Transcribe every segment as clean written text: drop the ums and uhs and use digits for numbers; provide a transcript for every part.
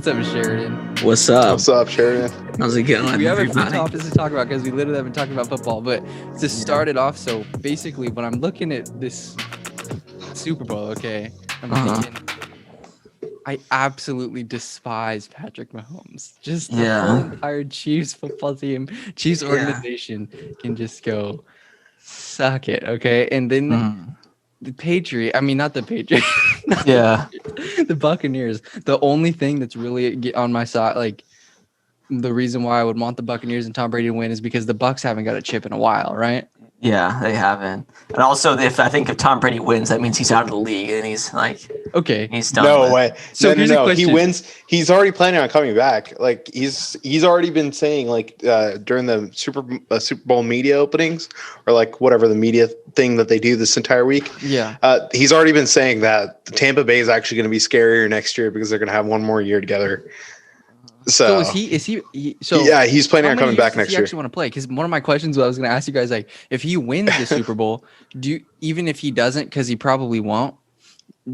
What's up, Sheridan? What's up? What's up, Sheridan? How's it going? We have a few everybody? topics to talk about because we literally have been talking about football. But to start it off, so basically, when I'm looking at this Super Bowl, okay, I'm thinking, I absolutely despise Patrick Mahomes. Just the whole entire Chiefs football team, Chiefs organization can just go suck it, okay? And then the Buccaneers. The only thing that's really on my side, like the reason why I would want the Buccaneers and Tom Brady to win is because the Bucs haven't got a chip in a while, right? Yeah, they haven't. And also, if Tom Brady wins, that means he's out of the league and he's like, he's done. No way. So here's a He question. wins. He's already planning on coming back. Like he's already been saying like during the Super Bowl media openings or like whatever the media thing that they do this entire week. Yeah. He's already been saying that Tampa Bay is actually going to be scarier next year because they're going to have one more year together. So is he he's planning on coming back next year. Actually want to play? Because one of my questions I was going to ask you guys, like, if he wins the Super Bowl, even if he doesn't, because he probably won't,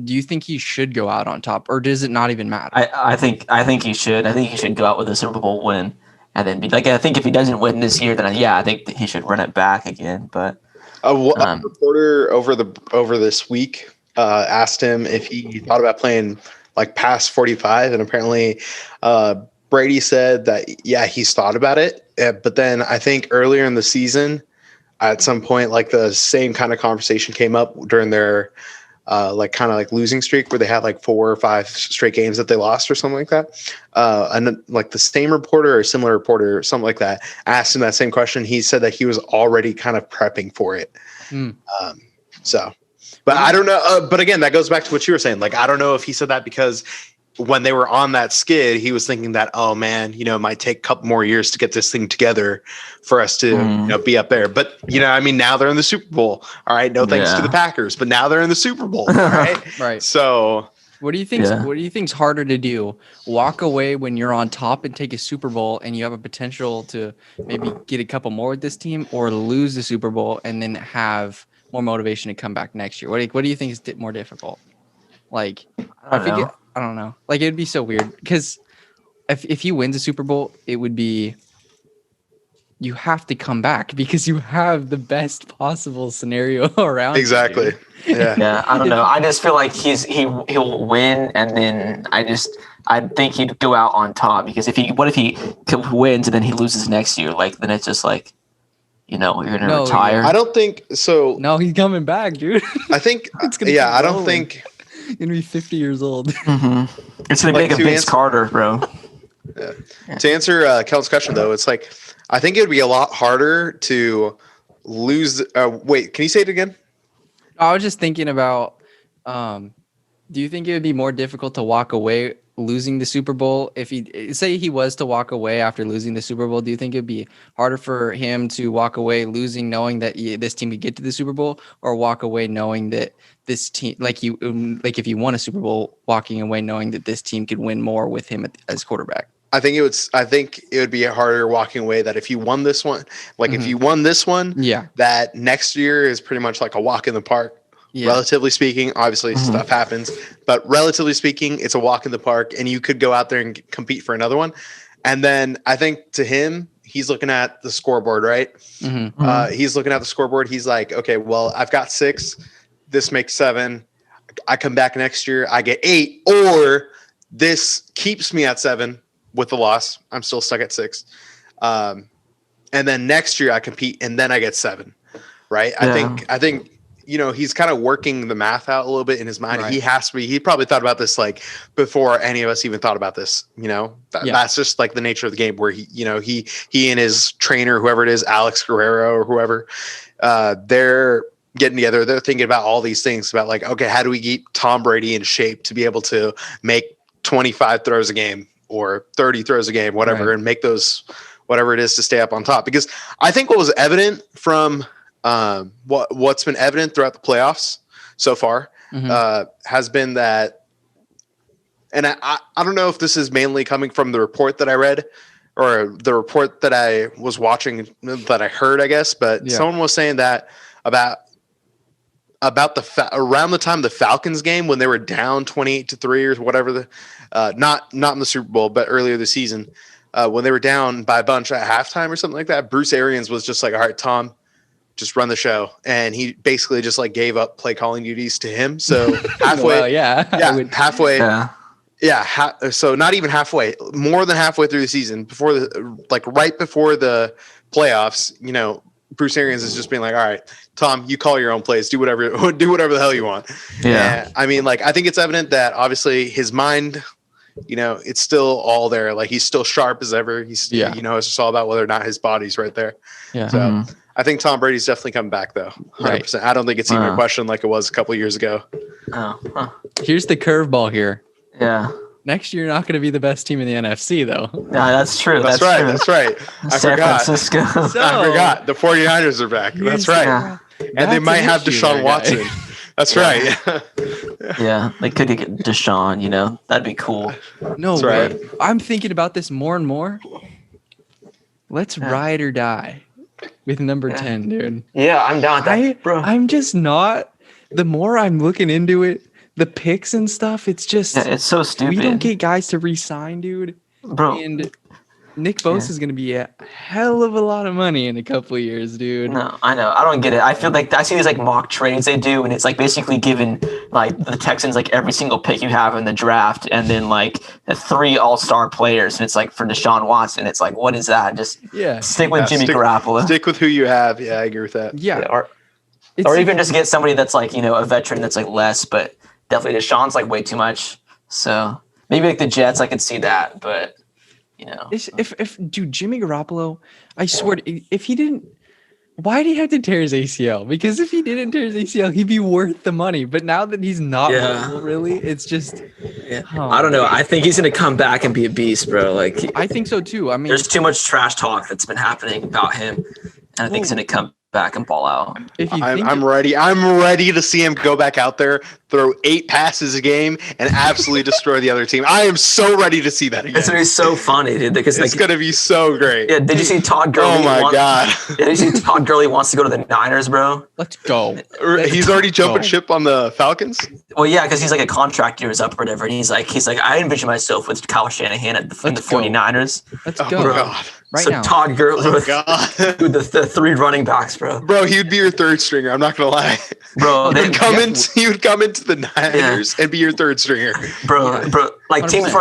do you think he should go out on top, or does it not even matter? I think he should. I think he should go out with a Super Bowl win, and then be like, I think if he doesn't win this year, then I think that he should run it back again. But a reporter over this week asked him if he thought about playing like past 45, and apparently Brady said that, he's thought about it. But then I think earlier in the season, at some point, like the same kind of conversation came up during their losing streak where they had like 4 or 5 straight games that they lost or something like that. And like the same reporter or similar reporter or something like that asked him that same question. He said that he was already kind of prepping for it. But I don't know. But again, that goes back to what you were saying. Like, I don't know if he said that because when they were on that skid, he was thinking that, oh man, it might take a couple more years to get this thing together for us to be up there. But now they're in the Super Bowl. All right, no thanks to the Packers, but now they're in the Super Bowl. Right. Right. So what do you think? What do you think's harder to do? Walk away when you're on top and take a Super Bowl, and you have a potential to maybe get a couple more with this team, or lose the Super Bowl and then have more motivation to come back next year? What do you think is more difficult? Like, I don't know. Like, it'd be so weird because if he wins a Super Bowl, it would be you have to come back because you have the best possible scenario around. Exactly. Yeah. I don't know. I just feel like he'll win, and then I think he'd go out on top because if he wins and then he loses next year, like then it's just like, you're gonna retire. I don't think so. No, he's coming back, dude. I think it's gonna. I don't think. He's gonna be 50 years old. It's gonna be like a Vince Carter, bro. Yeah. To answer Kellan's question, though, it's like I think it would be a lot harder to lose. Wait, can you say it again? I was just thinking about. Do you think it would be more difficult to walk away losing the Super Bowl if he was to walk away after losing the Super Bowl? Do you think it'd be harder for him to walk away losing, knowing that this team could get to the Super Bowl, or walk away knowing that this team, like if you won a Super Bowl, walking away knowing that this team could win more with him as quarterback? I think it would be harder walking away that if you won this one, if you won this one, that next year is pretty much like a walk in the park. Yeah. Relatively speaking, obviously stuff happens, but relatively speaking, it's a walk in the park, and you could go out there and compete for another one. And then I think to him, he's looking at the scoreboard, right? He's looking at the scoreboard. He's like, okay, well, I've got 6. This makes 7. I come back next year, I get 8, or this keeps me at 7 with the loss. I'm still stuck at 6. And then next year I compete, and then I get 7, right? Yeah. I think. He's kind of working the math out a little bit in his mind. Right. He probably thought about this like before any of us even thought about this, that's just like the nature of the game where he and his trainer, whoever it is, Alex Guerrero or whoever, they're getting together. They're thinking about all these things about like, okay, how do we keep Tom Brady in shape to be able to make 25 throws a game or 30 throws a game, whatever, and make those, whatever it is to stay up on top. Because I think what was evident from, what's been evident throughout the playoffs so far has been that, and I don't know if this is mainly coming from the report that I read or the report that I was watching that I heard, I guess, but someone was saying that about about around the time of the Falcons game when they were down 28-3 or whatever, not in the Super Bowl, but earlier this season, when they were down by a bunch at halftime or something like that, Bruce Arians was just like, all right, Tom, just run the show. And he basically just like gave up play calling duties to him. So halfway, halfway. Yeah. So not even halfway, more than halfway through the season, right before the playoffs, Bruce Arians is just being like, all right, Tom, you call your own plays, do whatever the hell you want. Yeah. And, I mean, like, I think it's evident that obviously his mind, it's still all there. Like, he's still sharp as ever. He's, it's just all about whether or not his body's right there. Yeah. So I think Tom Brady's definitely coming back though. 100%. Right. I don't think it's even a question like it was a couple of years ago. Here's the curveball here. Yeah. Next year, you're not going to be the best team in the NFC, though. Yeah, that's true. That's right. That's right. I forgot. Francisco. I forgot. The 49ers are back. That's right. Yeah. And they might have Deshaun Watson. That's right. Yeah, they could get Deshaun, that'd be cool. No way. Right. I'm thinking about this more and more. Let's ride or die with number 10, dude. Yeah, I'm down with that, bro. I'm just not. The more I'm looking into it, the picks and stuff, it's just it's so stupid. We don't get guys to re-sign, dude. Bro. And Nick Bosa is going to be a hell of a lot of money in a couple of years, dude. No, I know. I don't get it. I feel like I see these like mock trades they do, and it's like basically giving like the Texans like every single pick you have in the draft, and then like 3 all-star players, and it's like for Deshaun Watson. It's like, what is that? Just stick with Jimmy Garoppolo. Stick with who you have. Yeah, I agree with that. Yeah. Or even just get somebody that's like, a veteran that's like less, but definitely Deshaun's like way too much. So maybe like the Jets, I could see that, but if Jimmy Garoppolo, I swear, if he didn't, why did he have to tear his ACL? Because if he didn't tear his ACL, he'd be worth the money. But now that he's not really, it's just. I don't know. I think he's gonna come back and be a beast, bro. Like I think so too. I mean, there's too much trash talk that's been happening about him, and I think he's gonna come back and ball out. I'm ready. I'm ready to see him go back out there, throw 8 passes a game, and absolutely destroy the other team. I am so ready to see that again. It's gonna be so funny, dude. Because it's gonna be so great. Yeah. Did you see Todd Gurley? Oh my god. Did you see Todd Gurley wants to go to the Niners, bro? Let's go. He's already jumping ship on the Falcons. Well, yeah, because he's like a contract year is up or whatever, and he's like I envision myself with Kyle Shanahan in the 49ers. Let's go. Oh god. Right now. Todd Gurley with the 3 running backs, bro. Bro, he would be your third stringer. I'm not gonna lie. Bro, he would come into the Niners and be your third stringer. Bro. Like teams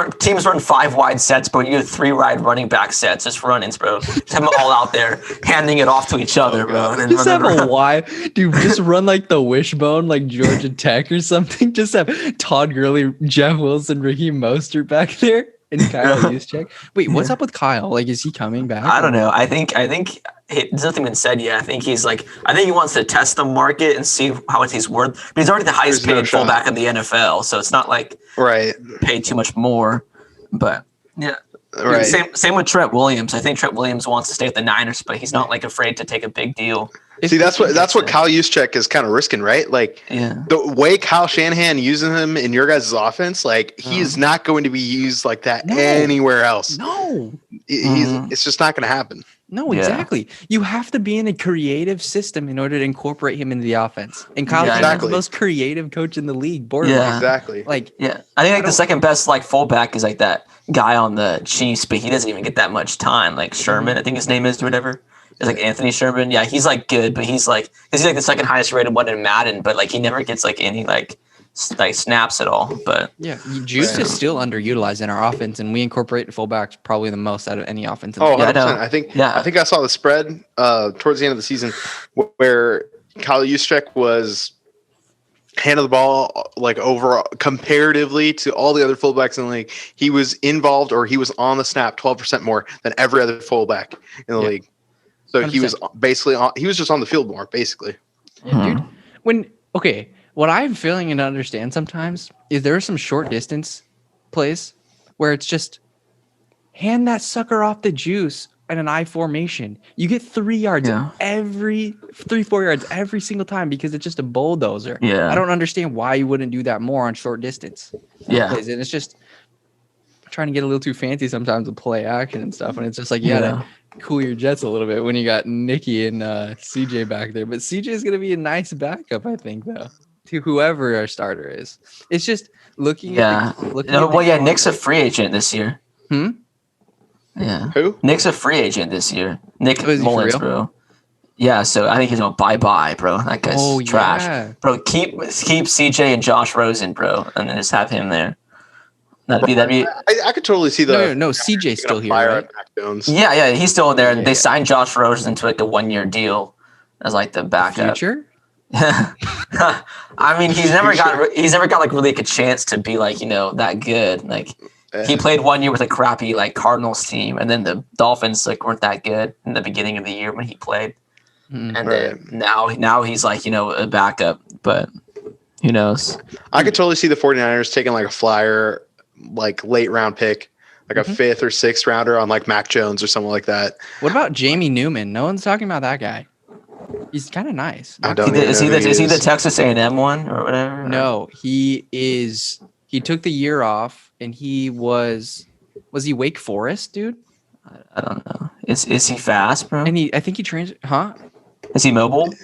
run 5 wide sets, but you have 3 wide running back sets, just run-ins, bro. Just have them all out there handing it off to each other, bro. And just have a wide, dude. Just run like the wishbone, like Georgia Tech or something. Just have Todd Gurley, Jeff Wilson, Raheem Mostert back there. And Kyle Juszczyk. Wait, what's up with Kyle? Like, is he coming back? I don't know. I think there's nothing been said yet. I think he wants to test the market and see how much he's worth. But he's already the highest paid fullback in the NFL, so it's not like paid too much more. But yeah, right. Same with Trent Williams. I think Trent Williams wants to stay at the Niners, but he's not like afraid to take a big deal. See, that's what Kyle Juszczyk is kind of risking, right? Like the way Kyle Shanahan uses him in your guys' offense, like he is not going to be used like that anywhere else. No, it's just not going to happen. No, exactly. You have to be in a creative system in order to incorporate him into the offense. And Kyle Shanahan's the most creative coach in the league. Yeah, exactly. Like, I think the second best like fullback is like that guy on the Chiefs, but he doesn't even get that much time. Like Sherman, I think his name is or whatever. It's like Anthony Sherman. Yeah, he's like good, but he's like the second highest rated one in Madden, but like he never gets like any like snaps at all. But Juice is still underutilized in our offense, and we incorporate fullbacks probably the most out of any offense. 100%. I think I saw the spread towards the end of the season where Kyle Juszczyk was handed the ball like over comparatively to all the other fullbacks in the league. He was involved or he was on the snap 12% more than every other fullback in the league. So 100%. He was basically he was just on the field more, basically. Yeah, dude. What I'm failing to understand sometimes is there are some short distance plays where it's just hand that sucker off the juice in an I formation. You get 3 yards 4 yards every single time because it's just a bulldozer. Yeah. I don't understand why you wouldn't do that more on short distance. Plays. And it's just trying to get a little too fancy sometimes with play action and stuff. And it's just like, cool your jets a little bit when you got Nikki and CJ back there. But CJ is going to be a nice backup, I think, though, to whoever our starter is. It's just looking at Nick's a free agent this year. Yeah. Who? Nick's a free agent this year. Nick Mullins, bro. Yeah, so I think he's going bye-bye, bro. That guy's trash. Yeah. Bro, keep CJ and Josh Rosen, bro, and then just have him there. That'd be. I could totally see the. No. CJ's still here, right? Yeah, he's still there. And they signed Josh Rosen to like a 1-year deal as like the backup. Future? I mean, he's never got like really like a chance to be like, that good. Like he played 1 year with a crappy like Cardinals team, and then the Dolphins like weren't that good in the beginning of the year when he played. And then now he's like, a backup, but who knows? I could totally see the 49ers taking like a flyer, like late round pick, like a 5th or 6th rounder on like Mac Jones or something like that. What about Jamie Newman? No one's talking about that guy. He's kind of nice. Is he the Texas A&M one or whatever? No, he is. He took the year off, and he was he Wake Forest, dude? I don't know. Is he fast, bro? And I think he trains. Huh? Is he mobile?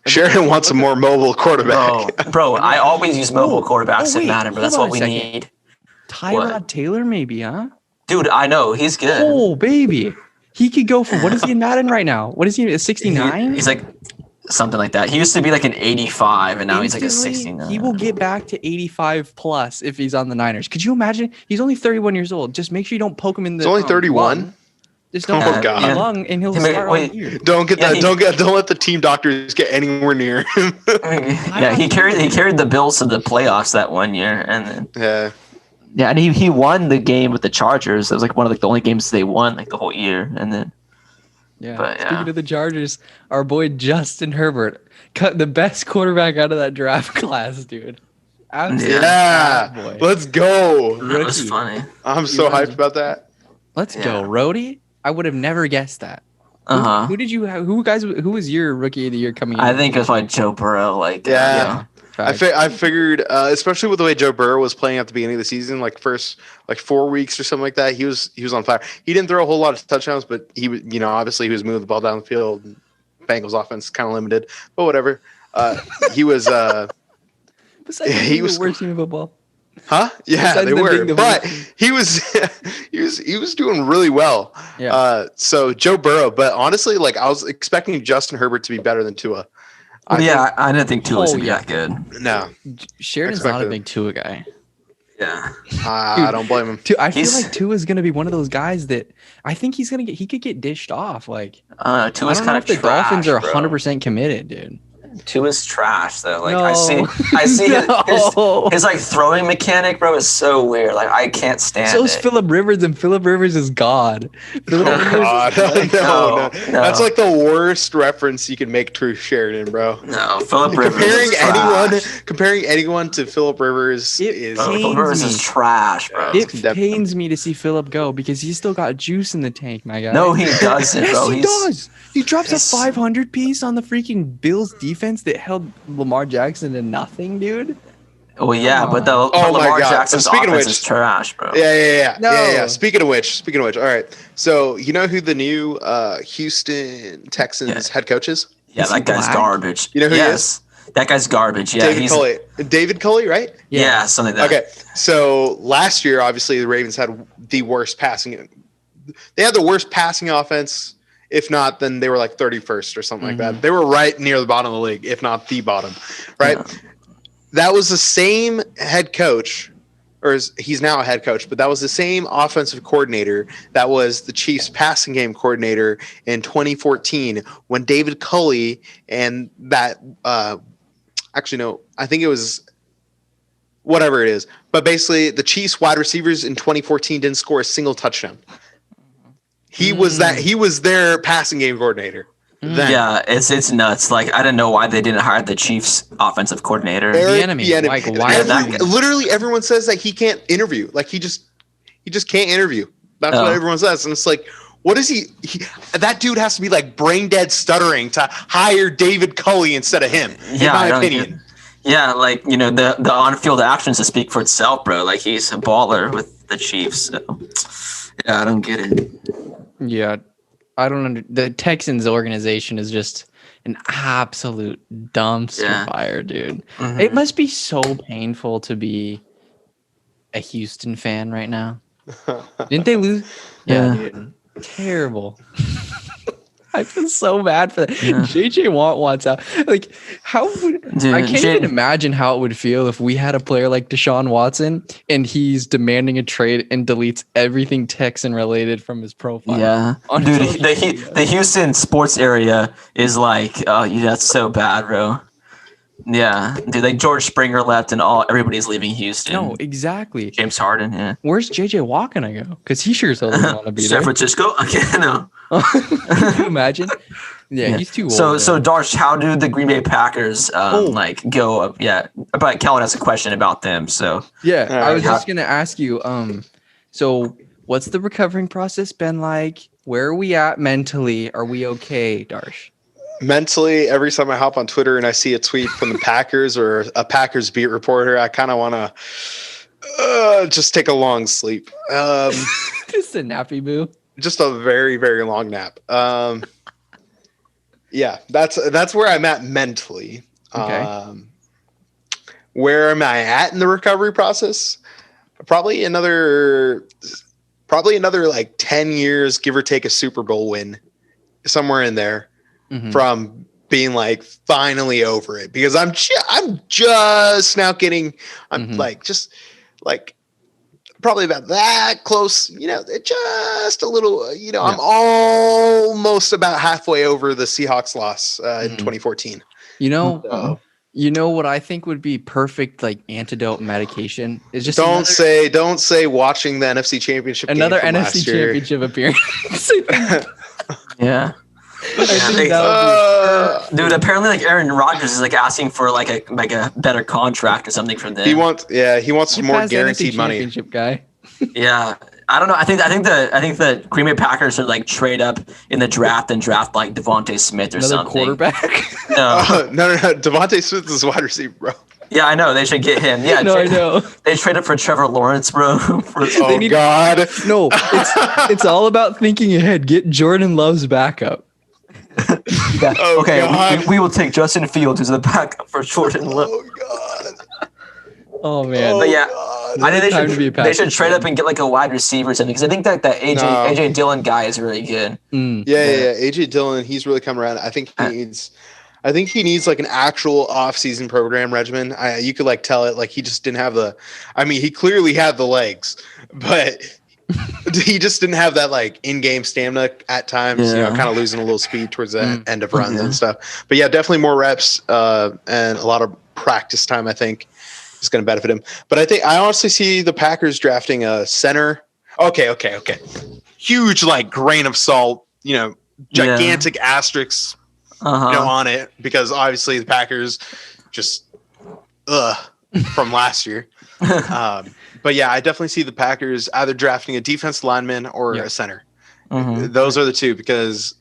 Sheridan wants a more mobile quarterback. Bro, I always use mobile quarterbacks in Madden, but that's what we need. Tyrod Taylor, maybe, huh? Dude, I know. He's good. Oh, baby. He could go for, what is he in Madden right now? What is he, a 69? He's like something like that. He used to be like an 85, and now he's like a 69. He will get back to 85 plus if he's on the Niners. Could you imagine? He's only 31 years old. Just make sure you don't poke him in the He's only 31? lung. Just don't poke him in the lung, and he'll start on here. Don't let the team doctors get anywhere near him. He carried the Bills to the playoffs that 1 year, and then Yeah, and he won the game with the Chargers. It was like one of like the only games they won like the whole year, and then Speaking of the Chargers, our boy Justin Herbert cut the best quarterback out of that draft class, dude. Absolutely. Yeah, let's go. That was funny. I'm so hyped about that. Let's go, Rhodey. I would have never guessed that. Who did you have? Who was your rookie of the year coming in? I think it was like Joe Burrow. I figured, especially with the way Joe Burrow was playing at the beginning of the season, like first 4 weeks or something like that, he was on fire. He didn't throw a whole lot of touchdowns, but he was, obviously he was moving the ball down the field. Bengals offense kind of limited, but whatever. He was. He was the worst team of football. Huh? Yeah, they were. But he was doing really well. Yeah. So Joe Burrow, but honestly, like I was expecting Justin Herbert to be better than Tua. I didn't think Tua was gonna be that good. No. Sheridan's not a big Tua guy. Yeah. I don't blame him. I feel like Tua's gonna be one of those guys that I think he could get dished off. Like Tua's kind of the Dolphins are 100% committed, dude. Tua's trash though. Like I see his like throwing mechanic, bro, is so weird. Like I can't stand it. So is Phillip Rivers, and Phillip Rivers is God. No. That's like the worst reference you can make to Sheridan, bro. No, Phillip Rivers. Comparing anyone to Phillip Rivers Phillip Rivers is trash, bro. It pains me to see Phillip go because he's still got juice in the tank, my guy. No, he doesn't, bro. Yes, he does. He drops a 500 piece on the freaking Bills defense that held Lamar Jackson to nothing, dude. Well, yeah, but Lamar Jackson's offense is trash, bro. Yeah. Speaking of which, all right. So you know who the new Houston Texans head coach is? Yeah, that guy's garbage. You know who he is? That guy's garbage. Yeah, David Culley, right? Yeah, something like that. Okay, so last year, obviously, the Ravens had the worst passing. They had the worst passing offense. If not, then they were like 31st or something like that. They were right near the bottom of the league, if not the bottom, right? Yeah. That was the same head coach, or he's now a head coach, but that was the same offensive coordinator that was the Chiefs passing game coordinator in 2014 when David Culley and that actually, no, I think it was whatever it is. But basically, the Chiefs wide receivers in 2014 didn't score a single touchdown. He was their passing game coordinator. Then. Yeah, it's nuts. Like I didn't know why they didn't hire the Chiefs offensive coordinator. Bieniemy. Like, literally everyone says that he can't interview. Like he just can't interview. That's what everyone says. And it's like, what is he? That dude has to be like brain dead stuttering to hire David Culley instead of him, in my opinion. Yeah, like, the on-field actions to speak for itself, bro. Like he's a baller with the Chiefs. So. Yeah, I don't get it. Yeah. the Texans organization is just an absolute dumpster fire, dude. Mm-hmm. It must be so painful to be a Houston fan right now. Didn't they lose? Yeah, dude. Terrible. I feel so bad for that. Yeah. JJ Watt wants out. Like, how would dude, I can't even imagine how it would feel if we had a player like Deshaun Watson and he's demanding a trade and deletes everything Texan related from his profile. Yeah, dude, the Houston sports area is like, that's so bad, bro. Yeah, dude, like George Springer left and everybody's leaving Houston. No, exactly. James Harden, yeah. Where's JJ Watt gonna go? Because he sure doesn't want to be San Francisco? Okay, no. Can you imagine? Yeah, he's too old. So Darsh, how do the Green Bay Packers go up? Yeah, but Kellan has a question about them. So I was just gonna ask you. So what's the recovering process been like? Where are we at mentally? Are we okay, Darsh? Mentally, every time I hop on Twitter and I see a tweet from the Packers or a Packers beat reporter, I kind of want to just take a long sleep. Just a nappy boo. Just a very, very long nap. Yeah, that's where I'm at mentally. Okay. Where am I at in the recovery process? Probably another like 10 years, give or take a Super Bowl win, somewhere in there. Mm-hmm. From being like finally over it, because I'm just now getting, just like probably about that close, just a little, I'm almost about halfway over the Seahawks loss in 2014. You know what I think would be perfect, like antidote medication is just don't say watching the NFC Championship another game from NFC Championship appearance. Yeah. Dude, apparently like Aaron Rodgers is like asking for like a better contract or something from them. He wants some more guaranteed money. Championship guy. Yeah. I don't know. I think the Green Bay Packers should like trade up in the draft and draft like Devontae Smith or something. Quarterback? No. No. Devontae Smith is wide receiver, bro. Yeah, I know. They should get him. Yeah, I know. They traded for Trevor Lawrence, bro. God. No, it's all about thinking ahead. Get Jordan Love's backup. Yeah. Okay, we will take Justin Fields as the backup for Jordan Love. Oh God. Oh man. But yeah, I think they should trade up and get like a wide receiver or something, because I think that AJ Dillon guy is really good. Yeah. AJ Dillon, he's really come around. I think he needs like an actual off-season program regimen. You could like tell it, like he just didn't have he clearly had the legs, but he just didn't have that like in-game stamina at times, kind of losing a little speed towards the end of runs and stuff. But yeah, definitely more reps and a lot of practice time, I think, is going to benefit him. But I honestly see the Packers drafting a center. Okay. Huge like grain of salt, gigantic asterisks on it, because obviously the Packers just from last year. But yeah, I definitely see the Packers either drafting a defensive lineman or a center. Mm-hmm. Those are the two, because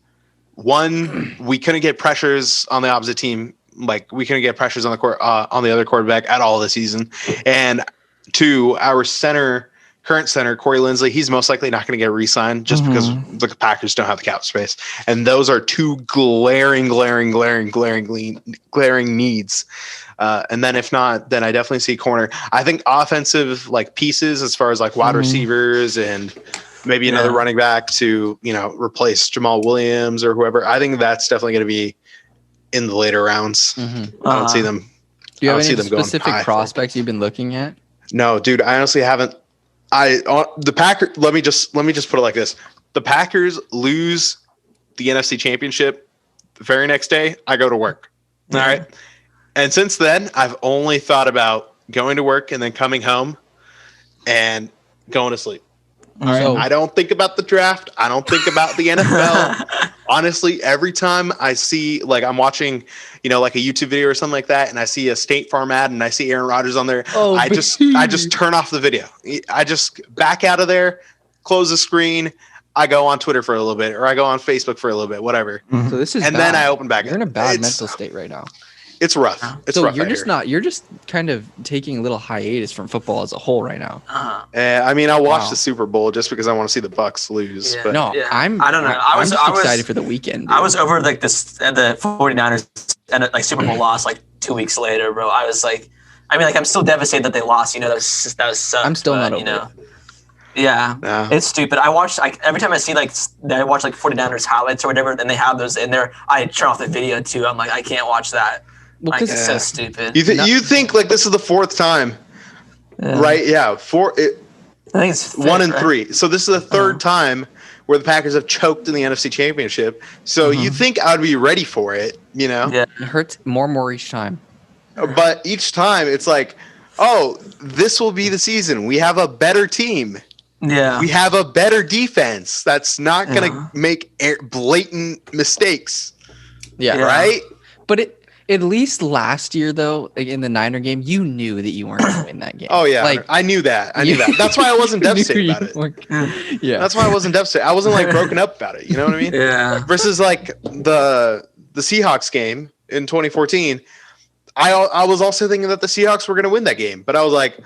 one, we couldn't get pressures on the opposite team. Like we couldn't get pressures on the other quarterback at all this season. And two, our current center, Corey Linsley, he's most likely not going to get re-signed just because the Packers don't have the cap space. And those are two glaring needs. And then if not, then I definitely see corner. I think offensive like pieces as far as like wide receivers and maybe another running back to, replace Jamal Williams or whoever. I think that's definitely going to be in the later rounds. Mm-hmm. I don't see them. Do you have any specific prospects you've been looking at? No, dude, I honestly haven't. The Packers, let me just put it like this. The Packers lose the NFC Championship the very next day, I go to work. Mm-hmm. All right. And since then, I've only thought about going to work and then coming home and going to sleep. All right. I don't think about the draft. I don't think about the NFL. Honestly, every time I see, like, I'm watching, like a YouTube video or something like that, and I see a State Farm ad and I see Aaron Rodgers on there, I just turn off the video. I just back out of there, close the screen. I go on Twitter for a little bit, or I go on Facebook for a little bit, whatever. So this is and bad. Then I open back. You're in a bad mental state right now. It's rough. It's so rough. You're just kind of taking a little hiatus from football as a whole right now. I mean, I'll watch the Super Bowl just because I want to see the Bucks lose. Yeah. But no, yeah. I don't know. I was excited for the weekend. Dude. I was over like the 49ers and like Super Bowl loss like 2 weeks later, bro. I was like, I'm still devastated that they lost. That was sucked. I'm still not over it. Yeah, no. It's stupid. I watch every time I see I watch 49ers highlights or whatever, and they have those in there. I turn off the video too. I'm like, I can't watch that. Well, it's so stupid. You think like this is the fourth time, right? Yeah, I think it's 1 and 3. So this is the third time where the Packers have choked in the NFC Championship. So you think I would be ready for it, Yeah, it hurts more and more each time. But each time it's like, oh, this will be the season. We have a better team. Yeah, we have a better defense that's not going to make blatant mistakes. Yeah, right. But at least last year, though, in the Niner game, you knew that you weren't going to win that game. Oh yeah, I knew that. That's why I wasn't devastated about it. Yeah, that's why I wasn't devastated. I wasn't broken up about it. You know what I mean? Yeah. Versus the Seahawks game in 2014. I was also thinking that the Seahawks were going to win that game, but I was like,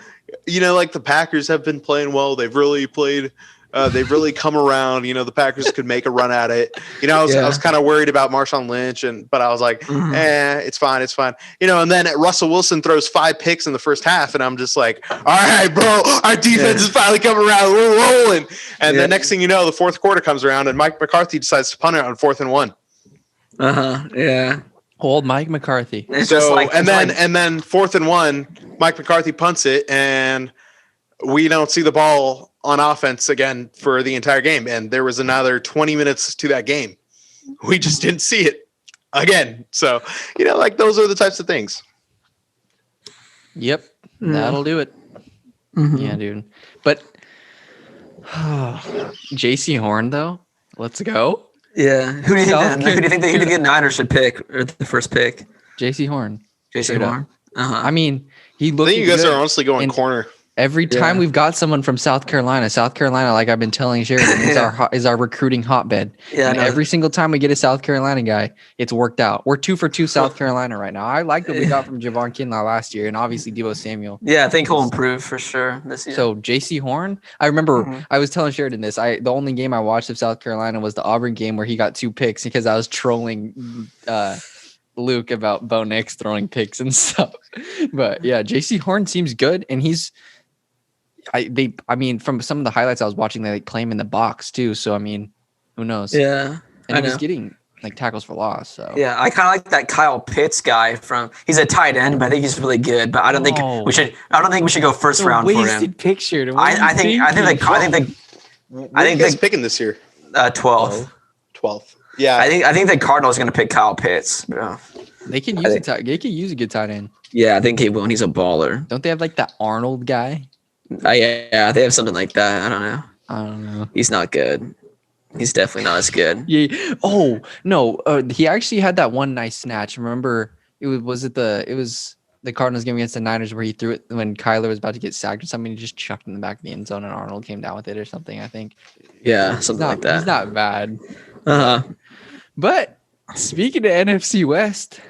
the Packers have been playing well. They've really played. They've really come around. The Packers could make a run at it. I was kind of worried about Marshawn Lynch, but I was like, it's fine. And then Russell Wilson throws 5 picks in the first half, and I'm just like, all right, bro, our defense is finally coming around. We're rolling. And the next thing you know, the fourth quarter comes around, and Mike McCarthy decides to punt it on 4th and 1. Yeah. Old Mike McCarthy. And then 4th and 1, Mike McCarthy punts it, and we don't see the ball on offense again for the entire game. And there was another 20 minutes to that game. We just didn't see it again. So, those are the types of things. Yep. That'll do it. Mm-hmm. Yeah, dude. But JC Horn, though, let's go. Yeah. Who do you think the Niners should pick or the first pick? JC Horn. JC Horn. I mean, he looked. I think you guys are honestly going corner. Every time we've got someone from South Carolina, like I've been telling Sheridan, is our recruiting hotbed. Yeah, and every single time we get a South Carolina guy, it's worked out. We're 2 for 2 South Carolina right now. I like what we got from Javon Kinlaw last year, and obviously Deebo Samuel. Yeah, I think he'll improve for sure this year. So JC Horn, I remember I was telling Sheridan this. The only game I watched of South Carolina was the Auburn game where he got 2 picks because I was trolling Luke about Bo Nix throwing picks and stuff. But yeah, JC Horn seems good, and he's. From some of the highlights I was watching, they play him in the box too. So who knows? Yeah, and he was getting tackles for loss. So yeah, I kind of like that Kyle Pitts guy he's a tight end, but I think he's really good. But I don't think we should go first round for him. Wasted picture. I think he's picking this year. 12th. Yeah, I think the Cardinals are going to pick Kyle Pitts. Bro. They can use they can use a good tight end. Yeah, I think he will. And he's a baller. Don't they have that Arnold guy? Yeah, they have something like that. I don't know. He's not good. He's definitely not as good. Yeah. Oh no, he actually had that one nice snatch. Remember, it was the Cardinals game against the Niners where he threw it when Kyler was about to get sacked or something. He just chucked in the back of the end zone and Arnold came down with it or something. I think. Yeah, something like that. He's not bad. But speaking of NFC West,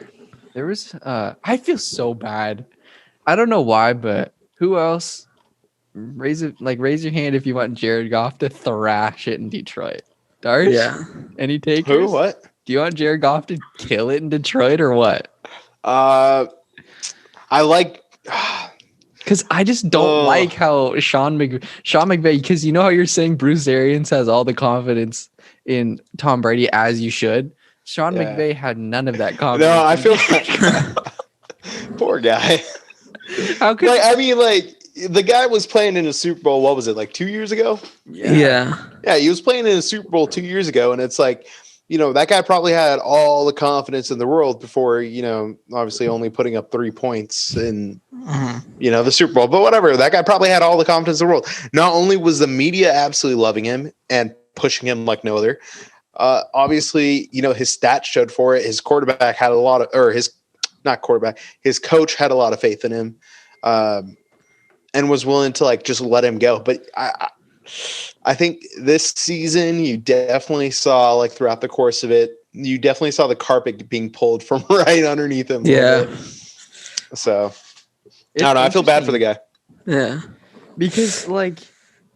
there was. I feel so bad. I don't know why, but who else? Raise your hand if you want Jared Goff to thrash it in Detroit. Darsh? Yeah. Any takers? Who? What? Do you want Jared Goff to kill it in Detroit or what? I like because I just don't like how Sean McVay, because you know how you're saying Bruce Arians has all the confidence in Tom Brady as you should. Sean McVay had none of that confidence. No, I feel like poor guy. How could the guy was playing in a Super Bowl, what was it, 2 years ago? Yeah, he was playing in a Super Bowl 2 years ago, and it's that guy probably had all the confidence in the world before, obviously only putting up 3 points in, the Super Bowl. But whatever, that guy probably had all the confidence in the world. Not only was the media absolutely loving him and pushing him like no other, obviously, his stats showed for it. His quarterback had his coach had a lot of faith in him. And was willing to just let him go. But I think this season you definitely saw throughout the course of it you definitely saw the carpet being pulled from right underneath him. Yeah. So I don't know. I feel bad for the guy. Yeah. Because like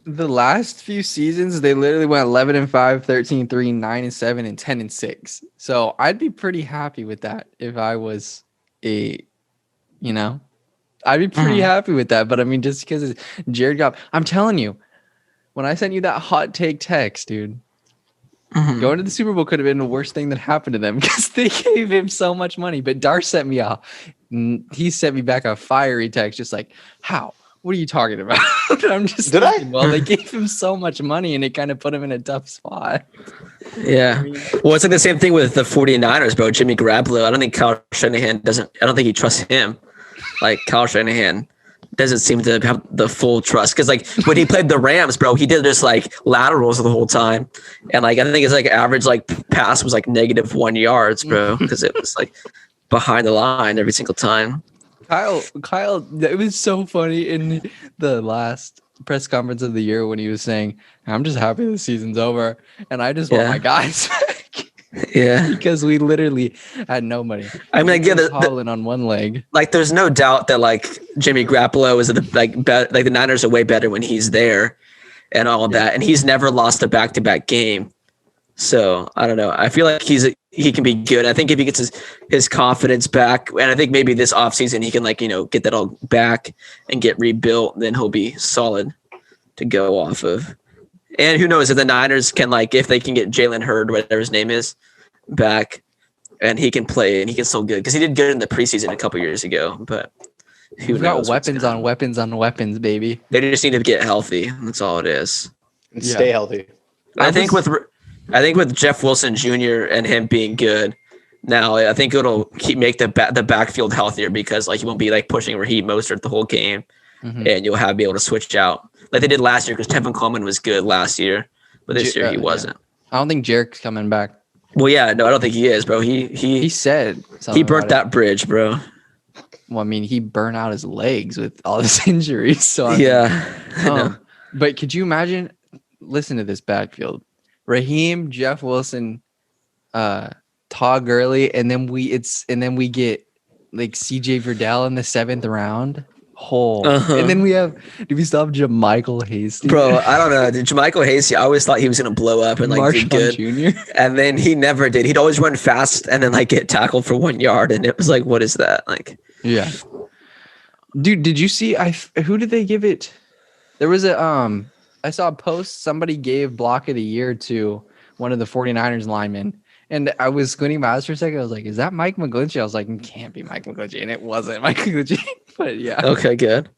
the last few seasons, they literally went 11-5, 13-3, 9-7, and 10-6. So I'd be pretty happy with that if I was I'd be pretty happy with that. But I mean, just because it's Jared Goff, I'm telling you, when I sent you that hot take text, dude, going to the Super Bowl could have been the worst thing that happened to them because they gave him so much money. But Darsh sent me he sent me back a fiery text, just like, how? What are you talking about? I'm just thinking, well, they gave him so much money and it kind of put him in a tough spot. Yeah. Well, it's like the same thing with the 49ers, bro. Jimmy Garoppolo. I don't think Kyle Shanahan I don't think he trusts him. Like Kyle Shanahan doesn't seem to have the full trust. Cause like when he played the Rams, bro, he did just like laterals the whole time. And like, I think his like average like pass was like -1 yards, bro. Cause it was like behind the line every single time. Kyle, it was so funny in the last press conference of the year when he was saying, I'm just happy the season's over and I just want my guys back. Yeah. Because we literally had nobody. I mean, like, Holland on one leg. Like, there's no doubt that like Jimmy Garoppolo is the Niners are way better when he's there and all of that. And he's never lost a back-to-back game. So I don't know. I feel like he can be good. I think if he gets his confidence back, and I think maybe this offseason he can get that all back and get rebuilt, then he'll be solid to go off of. And who knows if the Niners can if they can get Jalen Hurd, whatever his name is, back, and he can play and he can still good because he did good in the preseason a couple years ago. But who knows? Got weapons on weapons on weapons, baby. They just need to get healthy. That's all it is. And stay healthy. I think with Jeff Wilson Jr. and him being good now, I think it'll make the backfield healthier because he won't be pushing Raheem Mostert the whole game, and you'll be able to switch out like they did last year because Tevin Coleman was good last year, but this year he wasn't. I don't think Jarek's coming back. Well, yeah, no, I don't think he is, bro. He said he burnt that bridge, bro. Well, I mean, he burned out his legs with all his injuries. So but could you imagine? Listen to this backfield. Raheem, Jeff Wilson, Todd Gurley, and then we get CJ Verdell in the 7th round. And then do we still have JaMychal Hasty? Bro, I don't know. JaMychal Hasty, I always thought he was gonna blow up and do good. Jr. And then he never did. He'd always run fast and then get tackled for 1 yard, and it was what is that? Yeah. Dude, did you see who did they give it? There was I saw a post, somebody gave block of the year to one of the 49ers linemen. And I was squinting my eyes for a second. I was like, is that Mike McGlinchey? I was like, it can't be Mike McGlinchey. And it wasn't Mike McGlinchey. But yeah. Okay, good.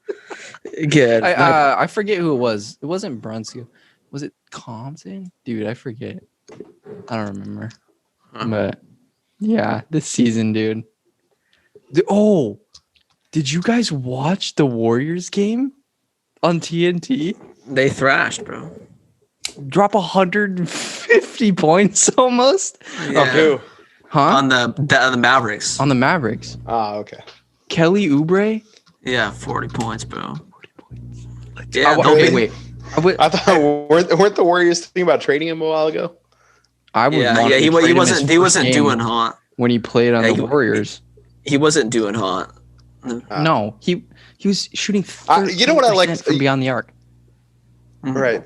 Good. I forget who it was. It wasn't Brunskill. Was it Compton? Dude, I forget. I don't remember. But yeah, this season, dude. Did you guys watch the Warriors game on TNT? They thrashed, bro. Drop 150 points almost. Yeah. Who? Huh? On the Mavericks. On the Mavericks. Ah, okay. Kelly Oubre? Yeah, 40 points, bro. 40 points. Yeah. Wait. I thought weren't the Warriors thinking about trading him a while ago? He wasn't doing hot when he played on the Warriors. He wasn't doing hot. No, he was shooting. You know what I like from beyond the arc. Right.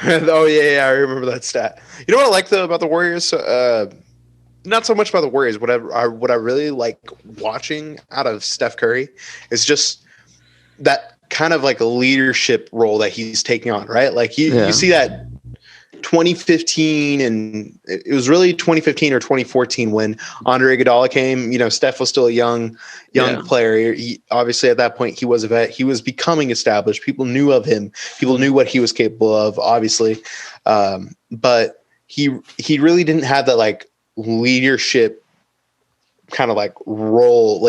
Oh yeah, I remember that stat. You know what I like though about the Warriors? Not so much about the Warriors. What I really like watching out of Steph Curry is just that kind of leadership role that he's taking on, right? You see that 2015, and it was really 2015 or 2014 when Andre Iguodala came. Steph was still a young player. He, obviously, at that point, he was a vet. He was becoming established. People knew of him. People knew what he was capable of, obviously. But he really didn't have that leadership kind of role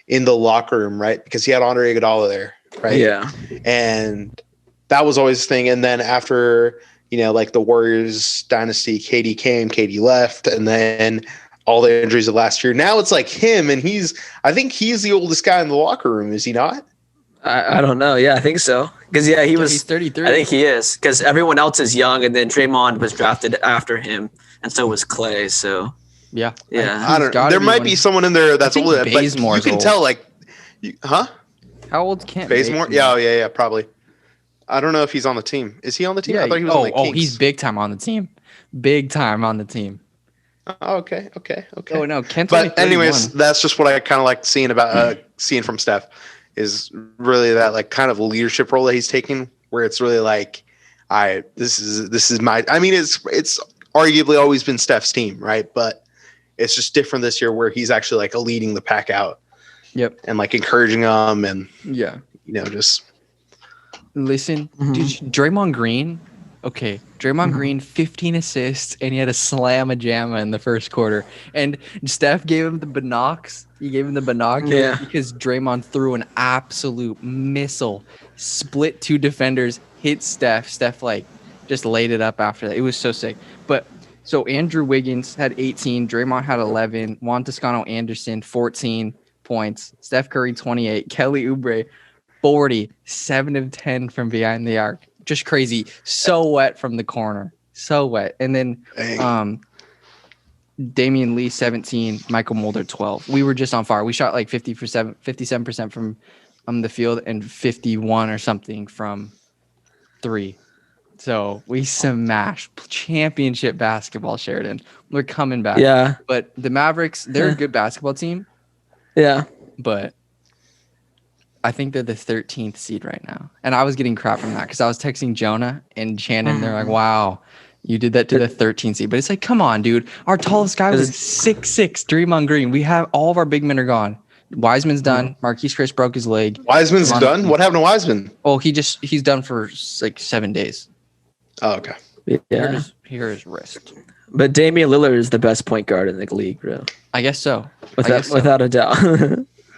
in the locker room, right? Because he had Andre Iguodala there, right? Yeah, and that was always the thing. And then after the Warriors dynasty, KD came, KD left, and then all the injuries of last year. Now it's him, and I think he's the oldest guy in the locker room, is he not? I don't know. Yeah, I think so. Because he's 33. I think he is. Because everyone else is young, and then Draymond was drafted after him, and so was Clay. So yeah. I don't know. There might be someone in there that's older, but you can tell huh? How old's Kent Bazemore? Yeah, probably. I don't know if he's on the team. Is he on the team? Yeah. I thought he was on the Kings. Oh, he's big time on the team. Big time on the team. Oh, okay. Oh no, Kent's but anyways, that's just what I kind of like seeing from Steph is really that like kind of leadership role that he's taking, where it's really like, this is my. I mean, it's arguably always been Steph's team, right? But it's just different this year, where he's actually like leading the pack out. Yep. And like encouraging them, and just listen, dude, Draymond Green. Okay, Draymond Green, 15 assists, and he had a slam a jamma in the first quarter. And Steph gave him the binocs. He gave him the binoculars because Draymond threw an absolute missile, split 2 defenders, hit Steph. Steph like just laid it up after that. It was so sick. But so Andrew Wiggins had 18, Draymond had 11, Juan Toscano Anderson 14 points, Steph Curry 28, Kelly Oubre 40, 7 of 10 from behind the arc. Just crazy. So wet from the corner. So wet. And then Damian Lee 17, Michael Mulder 12. We were just on fire. We shot like 57% from the field and 51 or something from 3. So we smashed championship basketball, Sheridan. We're coming back. Yeah. But the Mavericks, they're a good basketball team. Yeah. But I think they're the 13th seed right now. And I was getting crap from that because I was texting Jonah and Shannon. They're like, wow, you did that to the 13th seed. But it's like, come on, dude. Our tallest guy was 6'6", Draymond Green. We have all of our big men are gone. Wiseman's done. Marquise Chris broke his leg. Wiseman's done? What happened to Wiseman? Oh, he's done for like 7 days. Oh, okay. Yeah. Here his wrist. But Damian Lillard is the best point guard in the league, bro. I guess so. Without a doubt.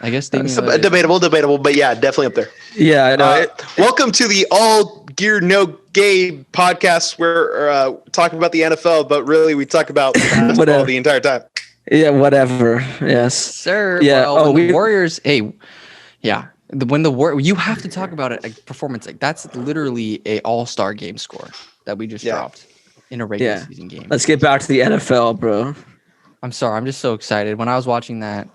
I guess debatable, but yeah, definitely up there. Yeah, I know. Welcome to the All Gear No Gay podcast, where talking about the NFL, but really we talk about basketball the entire time. Yeah, whatever. Yes, sir. Yeah. Well, the Warriors. Hey, yeah. When you have to talk about a performance like that's literally a all-star game score that we just dropped in a regular season game. Let's get back to the NFL, bro. I'm sorry. I'm just so excited. When I was watching that.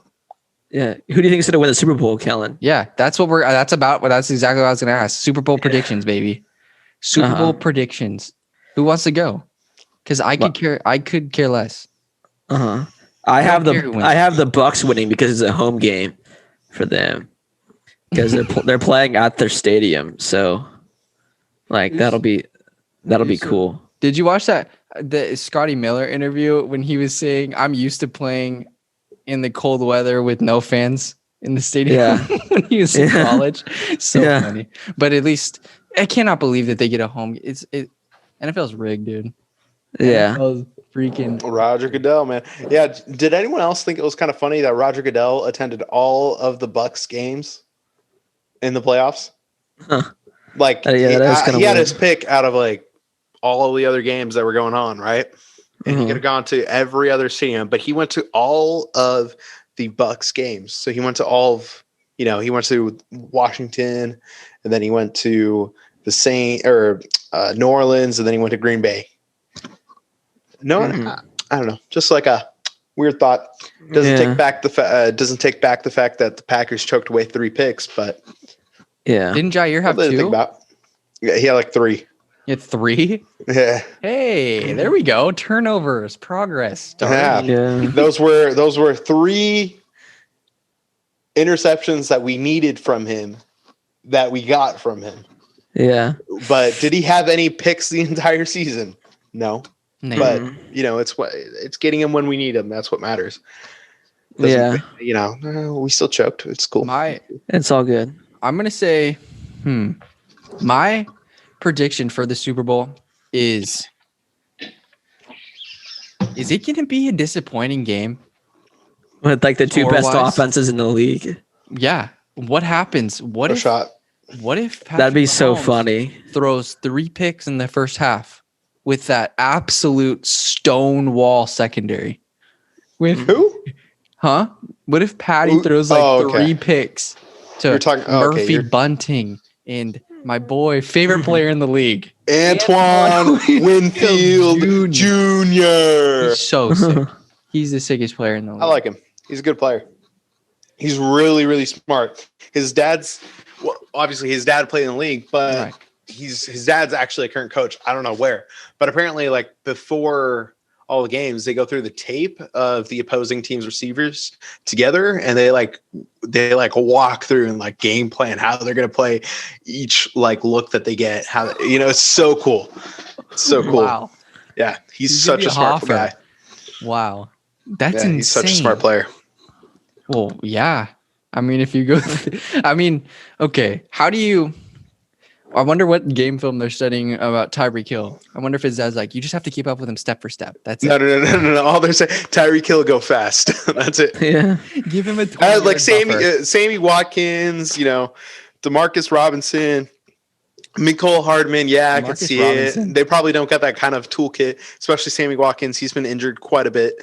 Yeah. Who do you think is going to win the Super Bowl, Kellan? Yeah, that's exactly what I was going to ask. Super Bowl predictions, baby. Super Bowl predictions. Who wants to go? Because I could care less. I have the Bucks winning because it's a home game for them. Because they're playing at their stadium, so like that'll be cool. Did you watch the Scotty Miller interview when he was saying, "I'm used to playing in the cold weather with no fans in the stadium when he was in college?" So funny. But at least I cannot believe that they get a home. NFL's rigged, dude. Yeah. NFL's freaking Roger Goodell, man. Yeah. Did anyone else think it was kind of funny that Roger Goodell attended all of the Bucks games in the playoffs? Huh. Like he had his pick out of like all of the other games that were going on, right? And he could have gone to every other stadium, but he went to all of the Bucks games. So he went to he went to Washington, and then he went to the New Orleans, and then he went to Green Bay. No, I don't know. Just like a weird thought. Doesn't take back the fact that the Packers choked away 3 picks, but didn't Jair have 2? Yeah, he had like 3. You had 3? Yeah. Hey, there we go. Turnovers, progress. Yeah. Those were 3 interceptions that we needed from him, that we got from him. Yeah. But did he have any picks the entire season? No. But it's getting him when we need him. That's what matters. We still choked. It's cool. It's all good. I'm gonna say, my prediction for the Super Bowl is it going to be a disappointing game? With like the 2 best offenses in the league. Yeah. What happens? What if Patrick that'd be so Mahomes funny. Throws 3 picks in the first half with that absolute stonewall secondary? With who? Huh? What if Patty throws 3 picks to Murphy Bunting and My boy, favorite player in the league. Antoine Winfield Jr. He's so sick. He's the sickest player in the league. I like him. He's a good player. He's really, really smart. His dad's, well, obviously his dad played in the league, but his dad's actually a current coach. I don't know where, but apparently, like before all the games, they go through the tape of the opposing team's receivers together, and they walk through and like game plan how they're gonna play each like look that they get. How it's so cool. It's so cool. Wow. Yeah, he's such a smart guy. Wow, that's insane. He's such a smart player. Well, yeah. I mean, if you go, okay. How do you? I wonder what game film they're studying about Tyreek Hill. I wonder if his dad's like, you just have to keep up with him step for step. That's it. No. All they're saying, Tyreek Hill go fast. That's it. Yeah. Give him a like Sammy Watkins, Demarcus Robinson, Mecole Hardman. Yeah, I can see it. They probably don't got that kind of toolkit, especially Sammy Watkins. He's been injured quite a bit.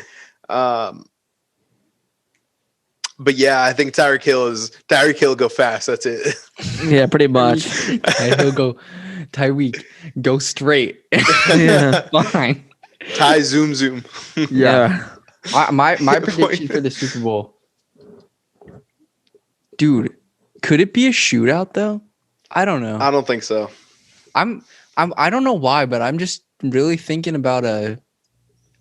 But yeah, I think Tyreek Hill go fast. That's it. Yeah, pretty much. He'll go Tyreek, go straight. Yeah, fine. Ty zoom. Yeah. My prediction for the Super Bowl. Dude, could it be a shootout though? I don't know. I don't think so. I don't know why, but I'm just really thinking about a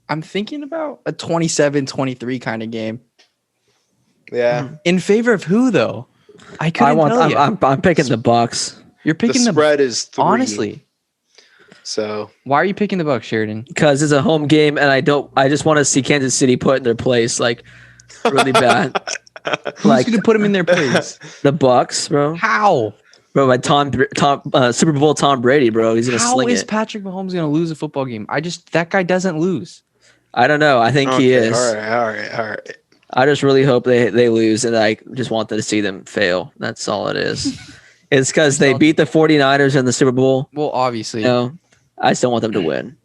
27-23 kind of game. Yeah. In favor of who though? I couldn't tell you. I'm picking the Bucks. You're picking the spread is 3. Honestly. So why are you picking the Bucks, Sheridan? Because it's a home game, and I just want to see Kansas City put in their place, like really bad. Who's gonna put them in their place? The Bucks, bro. How? Bro, by Super Bowl Tom Brady, bro. He's gonna sling it. How is Patrick Mahomes gonna lose a football game? That guy doesn't lose. I don't know. I think he is. All right. I just really hope they lose, and I just want to see them fail. That's all it is. It's because they beat the 49ers in the Super Bowl. Well, obviously. I still want them to win.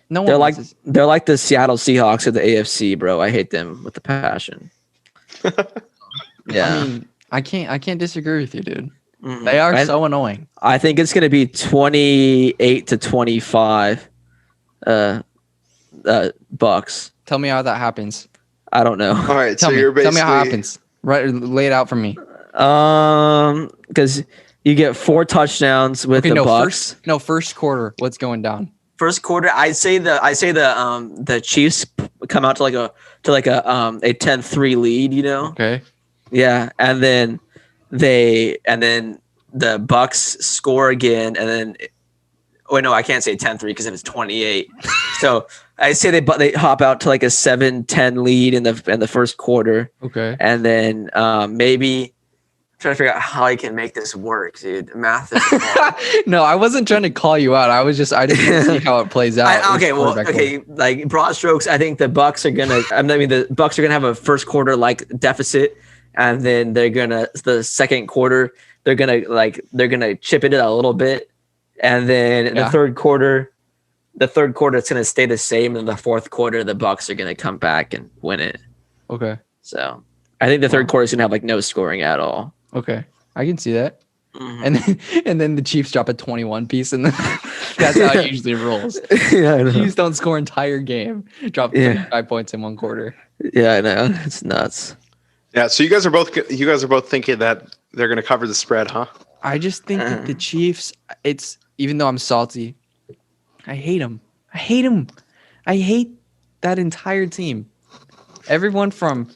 No, they're like the Seattle Seahawks of the AFC, bro. I hate them with the passion. Yeah. I mean, I can't disagree with you, dude. Mm-hmm. They are so annoying. I think it's going to be 28-25 Bucks. Tell me how that happens. I don't know. All right, tell me how it happens. Right, lay it out for me. Because you get 4 touchdowns with the Bucks. First quarter. What's going down? First quarter, I say the Chiefs come out to like a 10-3 lead. Okay. Yeah, and then the Bucks score again, and then. Oh no, I can't say 10-3 because it was 28. So I say they hop out to like a 7-10 lead in the first quarter. Okay. And then maybe trying to figure out how I can make this work, dude. Math is hard. No, I wasn't trying to call you out. I didn't see how it plays out. Like broad strokes, I think the Bucks are gonna have a first quarter like deficit, and then the second quarter they're gonna chip it a little bit. And then in the third quarter, it's going to stay the same. And the fourth quarter, the Bucks are going to come back and win it. Okay. So I think the third quarter is going to have like no scoring at all. Okay, I can see that. Mm-hmm. And then the Chiefs drop a 21 piece, and then that's how it usually rolls. Yeah, I know. Chiefs don't score entire game. Drop 35 points in one quarter. Yeah, I know. It's nuts. Yeah. So you guys are both thinking that they're going to cover the spread, huh? I just think that the Chiefs. Even though I'm salty, I hate them. I hate that entire team. Everyone from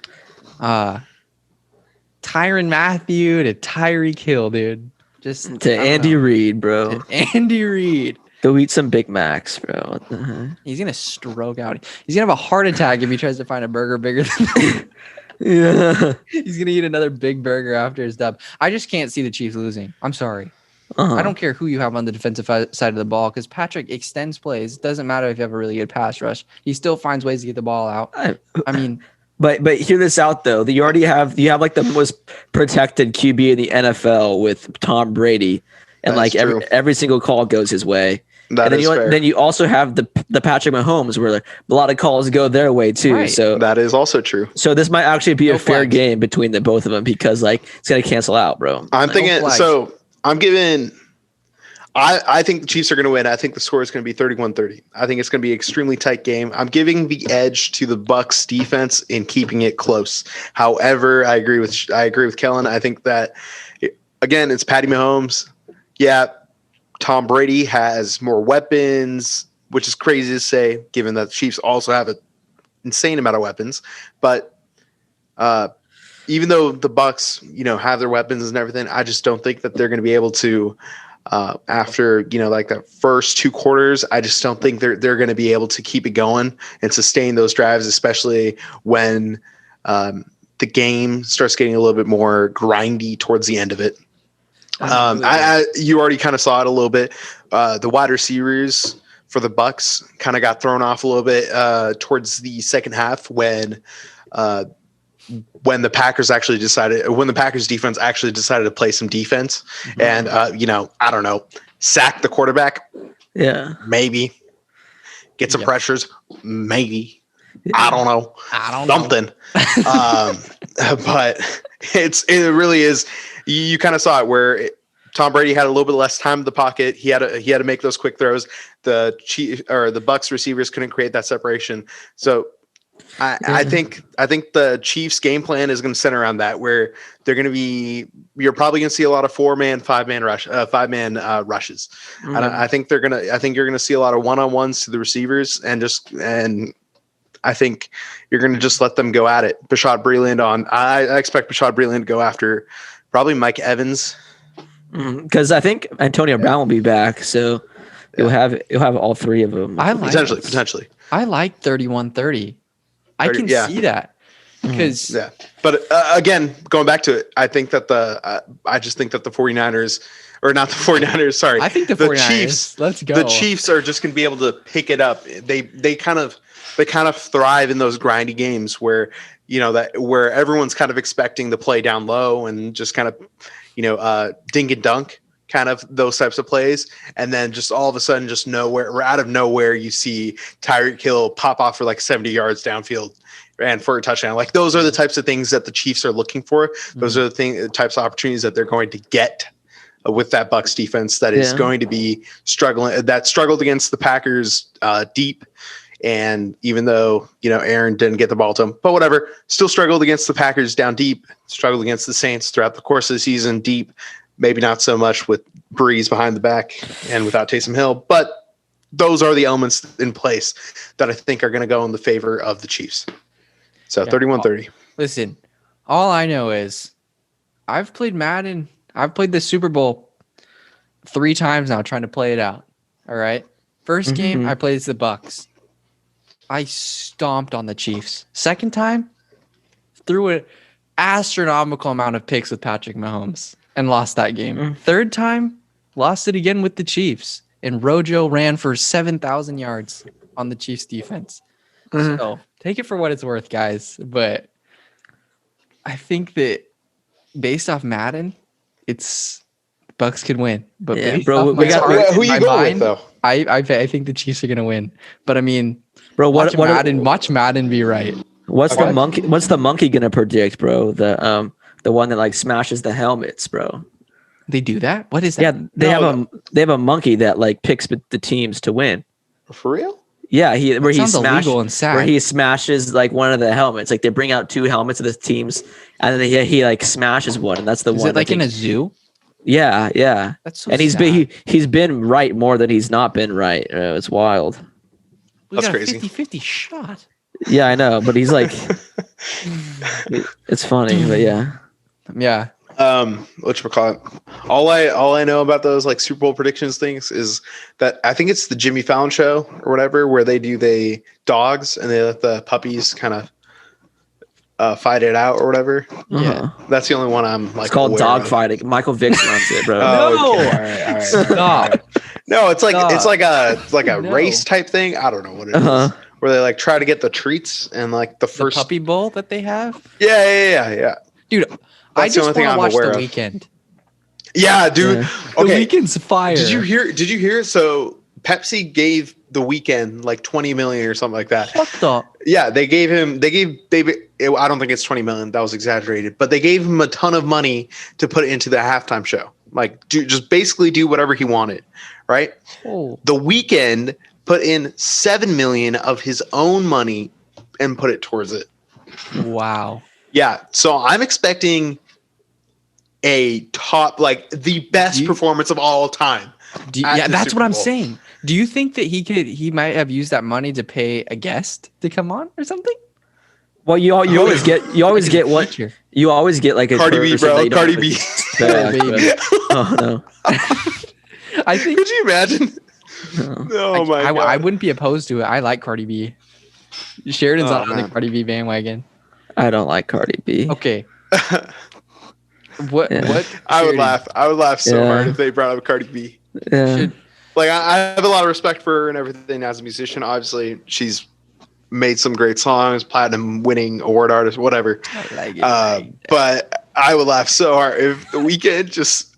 Tyrann Mathieu to Tyreek Hill, dude. Just to Andy Reid, bro. Andy Reid. Go eat some Big Macs, bro. What the heck? He's going to stroke out. He's going to have a heart attack if he tries to find a burger bigger than that. Yeah. He's going to eat another big burger after his dub. I just can't see the Chiefs losing. I'm sorry. I don't care who you have on the defensive side of the ball because Patrick extends plays. It doesn't matter if you have a really good pass rush. He still finds ways to get the ball out. I mean, but hear this out though. You have like the most protected QB in the NFL with Tom Brady, and that's like every single call goes his way. Then you also have the Patrick Mahomes where a lot of calls go their way too. Right. So that is also true. So this might actually be a fair game between the both of them because like it's gonna cancel out, bro. I'm thinking so. I'm giving I think the Chiefs are going to win. I think the score is going to be 31-30. I think it's going to be an extremely tight game. I'm giving the edge to the Bucs defense in keeping it close. However, I agree with Kellan. I think that again, it's Patty Mahomes. Yeah, Tom Brady has more weapons, which is crazy to say given that the Chiefs also have an insane amount of weapons. But even though the Bucs, have their weapons and everything, I just don't think that they're going to be able to. After like the first 2 quarters, I just don't think they're going to be able to keep it going and sustain those drives, especially when the game starts getting a little bit more grindy towards the end of it. You already kind of saw it a little bit. The wide receivers for the Bucs kind of got thrown off a little bit towards the second half when the Packers defense actually decided to play some defense and, I don't know, sack the quarterback. Yeah. Maybe get some pressures. Maybe. Yeah. I don't know. Something. But it really is. You kind of saw it where Tom Brady had a little bit less time in the pocket. He had to make those quick throws. The Bucs receivers couldn't create that separation. So, I think the Chiefs game plan is going to center around that, where you're probably going to see a lot of 4-man, 5-man rushes. Mm-hmm. And I think you're going to see a lot of one-on-ones to the receivers and I think you're going to just let them go at it. Bashaud Breeland I expect Bashaud Breeland to go after probably Mike Evans. Because I think Antonio Brown will be back. So you'll have all 3 of them. Potentially. I like 31-30. I can see that because but again, going back to it, I think that I just think that the 49ers or not the 49ers, sorry. I think the 49ers, Chiefs, let's go. The Chiefs are just going to be able to pick it up. They kind of thrive in those grindy games where, where everyone's kind of expecting to play down low and just kind of, dink and dunk. Kind of those types of plays, and then just all of a sudden, just out of nowhere, you see Tyreek Hill pop off for like 70 yards downfield and for a touchdown. Like those are the types of things that the Chiefs are looking for. Those are the types of opportunities that they're going to get with that Bucs defense that is going to be struggling. That struggled against the Packers deep, and even though Aaron didn't get the ball to him, but whatever, still struggled against the Packers down deep. Struggled against the Saints throughout the course of the season deep. Maybe not so much with Breeze behind the back and without Taysom Hill, but those are the elements in place that I think are going to go in the favor of the Chiefs. So 31-30. Listen, all I know is I've played Madden. I've played the Super Bowl 3 times now trying to play it out. All right. First game, I played as the Bucs. I stomped on the Chiefs. Second time, threw an astronomical amount of picks with Patrick Mahomes. And lost that game. Third time, lost it again with the Chiefs. And Rojo ran for 7,000 yards on the Chiefs defense. So take it for what it's worth, guys. But I think that based off Madden, it's Bucs could win. But who you going with though? I think the Chiefs are gonna win. But I mean, bro, watch Madden be right. What's the monkey gonna predict, bro? The one that like smashes the helmets, bro. They do that? What is that? Yeah, they have a monkey that like picks the teams to win. For real? Yeah, he smashes like one of the helmets. Like they bring out 2 helmets of the teams, and then he like smashes one, and that's the one. Is it like in a zoo? Yeah. That's so and he's been right more than he's not been right. It's wild. That's crazy. 50-50 shot. Yeah, I know, but he's like, it's funny, but yeah. Whatchamacallit? All I know about those like Super Bowl predictions things is that I think it's the Jimmy Fallon show or whatever where they do the dogs and they let the puppies kind of fight it out or whatever. Yeah, that's the only one I'm like. It's called dog fighting. Michael Vick runs it, bro. No, okay. All right. Stop. No, it's like a race type thing. I don't know what it is. Where they like try to get the treats and like the first puppy bowl that they have. Yeah. Dude, I just want to watch The Weeknd. Yeah, dude. Yeah. Okay. The Weeknd's fire. Did you hear? So Pepsi gave The Weeknd like 20 million or something like that. What the? Yeah, they gave I don't think it's 20 million. That was exaggerated, but they gave him a ton of money to put it into the halftime show. Like just basically do whatever he wanted, right? Oh. The Weeknd put in $7 million of his own money and put it towards it. Wow. Yeah. So I'm expecting a top, like the best performance of all time. Yeah, that's what I'm saying. Do you think that he might have used that money to pay a guest to come on or something? Well, you always get what you always get like a Cardi B, bro. Cardi B. Oh no. I think. Could you imagine? Oh my God. I wouldn't be opposed to it. I like Cardi B. Sheridan's on the Cardi B bandwagon. I don't like Cardi B. Okay. What? I would laugh. I would laugh so hard if they brought up Cardi B. Yeah. Like I have a lot of respect for her and everything as a musician. Obviously, she's made some great songs, platinum winning award artist, whatever. I like it. But I would laugh so hard if The Weeknd just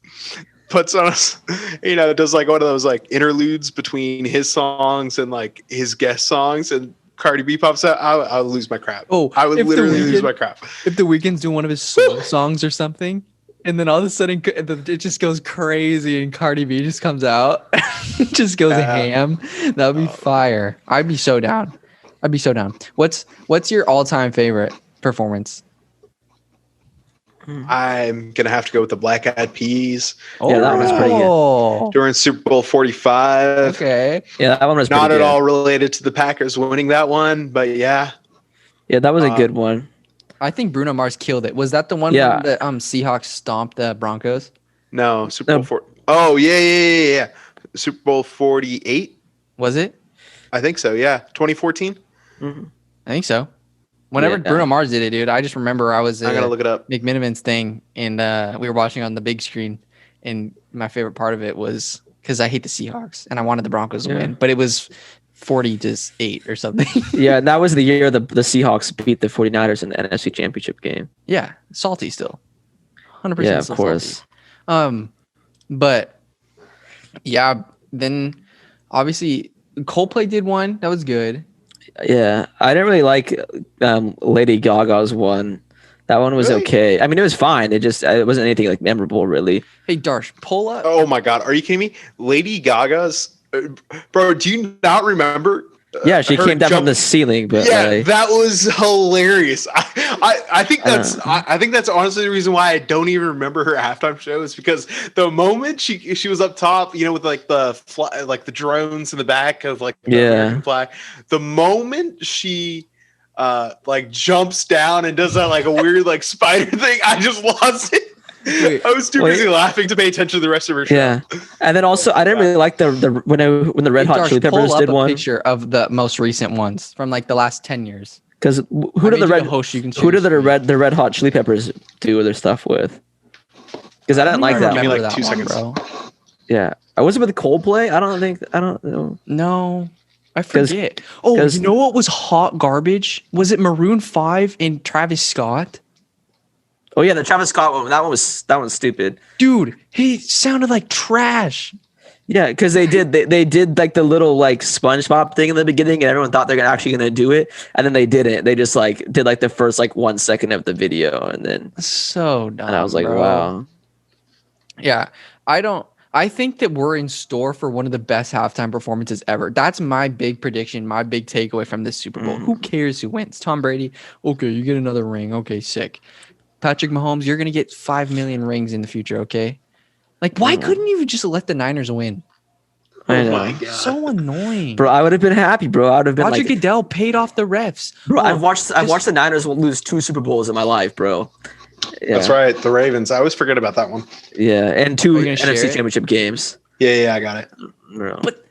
puts on us, does like one of those like interludes between his songs and like his guest songs, and Cardi B pops out. I would lose my crap. Oh, I would literally lose my crap. If The Weeknd's doing one of his solo songs or something, and then all of a sudden it just goes crazy and Cardi B just comes out, just goes ham, that would be fire. I'd be so down. What's your all-time favorite performance? I'm gonna have to go with the Black Eyed Peas. Oh, yeah, that was pretty good. During Super Bowl 45. Okay. Yeah, that one was not pretty at good. all related to the Packers winning that one, but yeah. Yeah, that was a good one. I think Bruno Mars killed it. Was that the one where the Seahawks stomped the Broncos? No, Super Bowl 4. Oh, yeah. Super Bowl 48. Was it? I think so, yeah. 2014? Mm-hmm. I think so. Whenever Bruno Mars did it, dude, I just remember I was I gotta look it up. McMiniman's thing, and we were watching on the big screen, and my favorite part of it was because I hate the Seahawks and I wanted the Broncos to win, but it was 40-8 or something. Yeah, and that was the year the Seahawks beat the 49ers in the NFC Championship game. Yeah, salty still. 100% Yeah, of course. Salty. But yeah, then obviously Coldplay did one. That was good. Yeah, I didn't really like Lady Gaga's one. That one was okay. I mean, it was fine. It wasn't anything like memorable, really. Hey, Darsh, pull up. Oh my God, are you kidding me? Lady Gaga's, bro. Do you not remember? Yeah, she came down from the ceiling, but that was hilarious. I think that's honestly the reason why I don't even remember her halftime show is because the moment she was up top, with like the drones in the back of like the American flag, the moment she like jumps down and does that like a weird like spider thing, I just lost it. I was too busy laughing to pay attention to the rest of her show. Yeah, and then also I didn't really like when the Red Hot Chili Peppers did one. Picture of the most recent ones from like the last 10 years. Because who did the Red Hot Chili Peppers do their stuff with? Because I didn't like that. Give me like that 2 seconds, bro. Yeah, I was with Coldplay. I don't know. No, I forget. You know what was hot garbage? Was it Maroon 5 and Travis Scott? Oh yeah, the Travis Scott one. That one's stupid. Dude, he sounded like trash. Yeah, because they did like the little like SpongeBob thing in the beginning, and everyone thought they're actually gonna do it, and then they didn't. They just like did like the first like 1 second of the video, and then so dumb. And I was like, bro. wow. Yeah, I think that we're in store for one of the best halftime performances ever. That's my big prediction, my big takeaway from this Super Bowl. Who cares who wins? Tom Brady, okay, you get another ring. Okay, sick. Patrick Mahomes, you're going to get 5 million rings in the future, okay? Like, why couldn't you just let the Niners win? I know. My God. So annoying. Bro, I would have been happy, bro. I would have been Roger Goodell paid off the refs. Bro, I've watched the Niners lose 2 Super Bowls in my life, bro. Yeah. That's right. The Ravens. I always forget about that one. Yeah, and 2 NFC Championship games. Yeah, I got it. Bro. But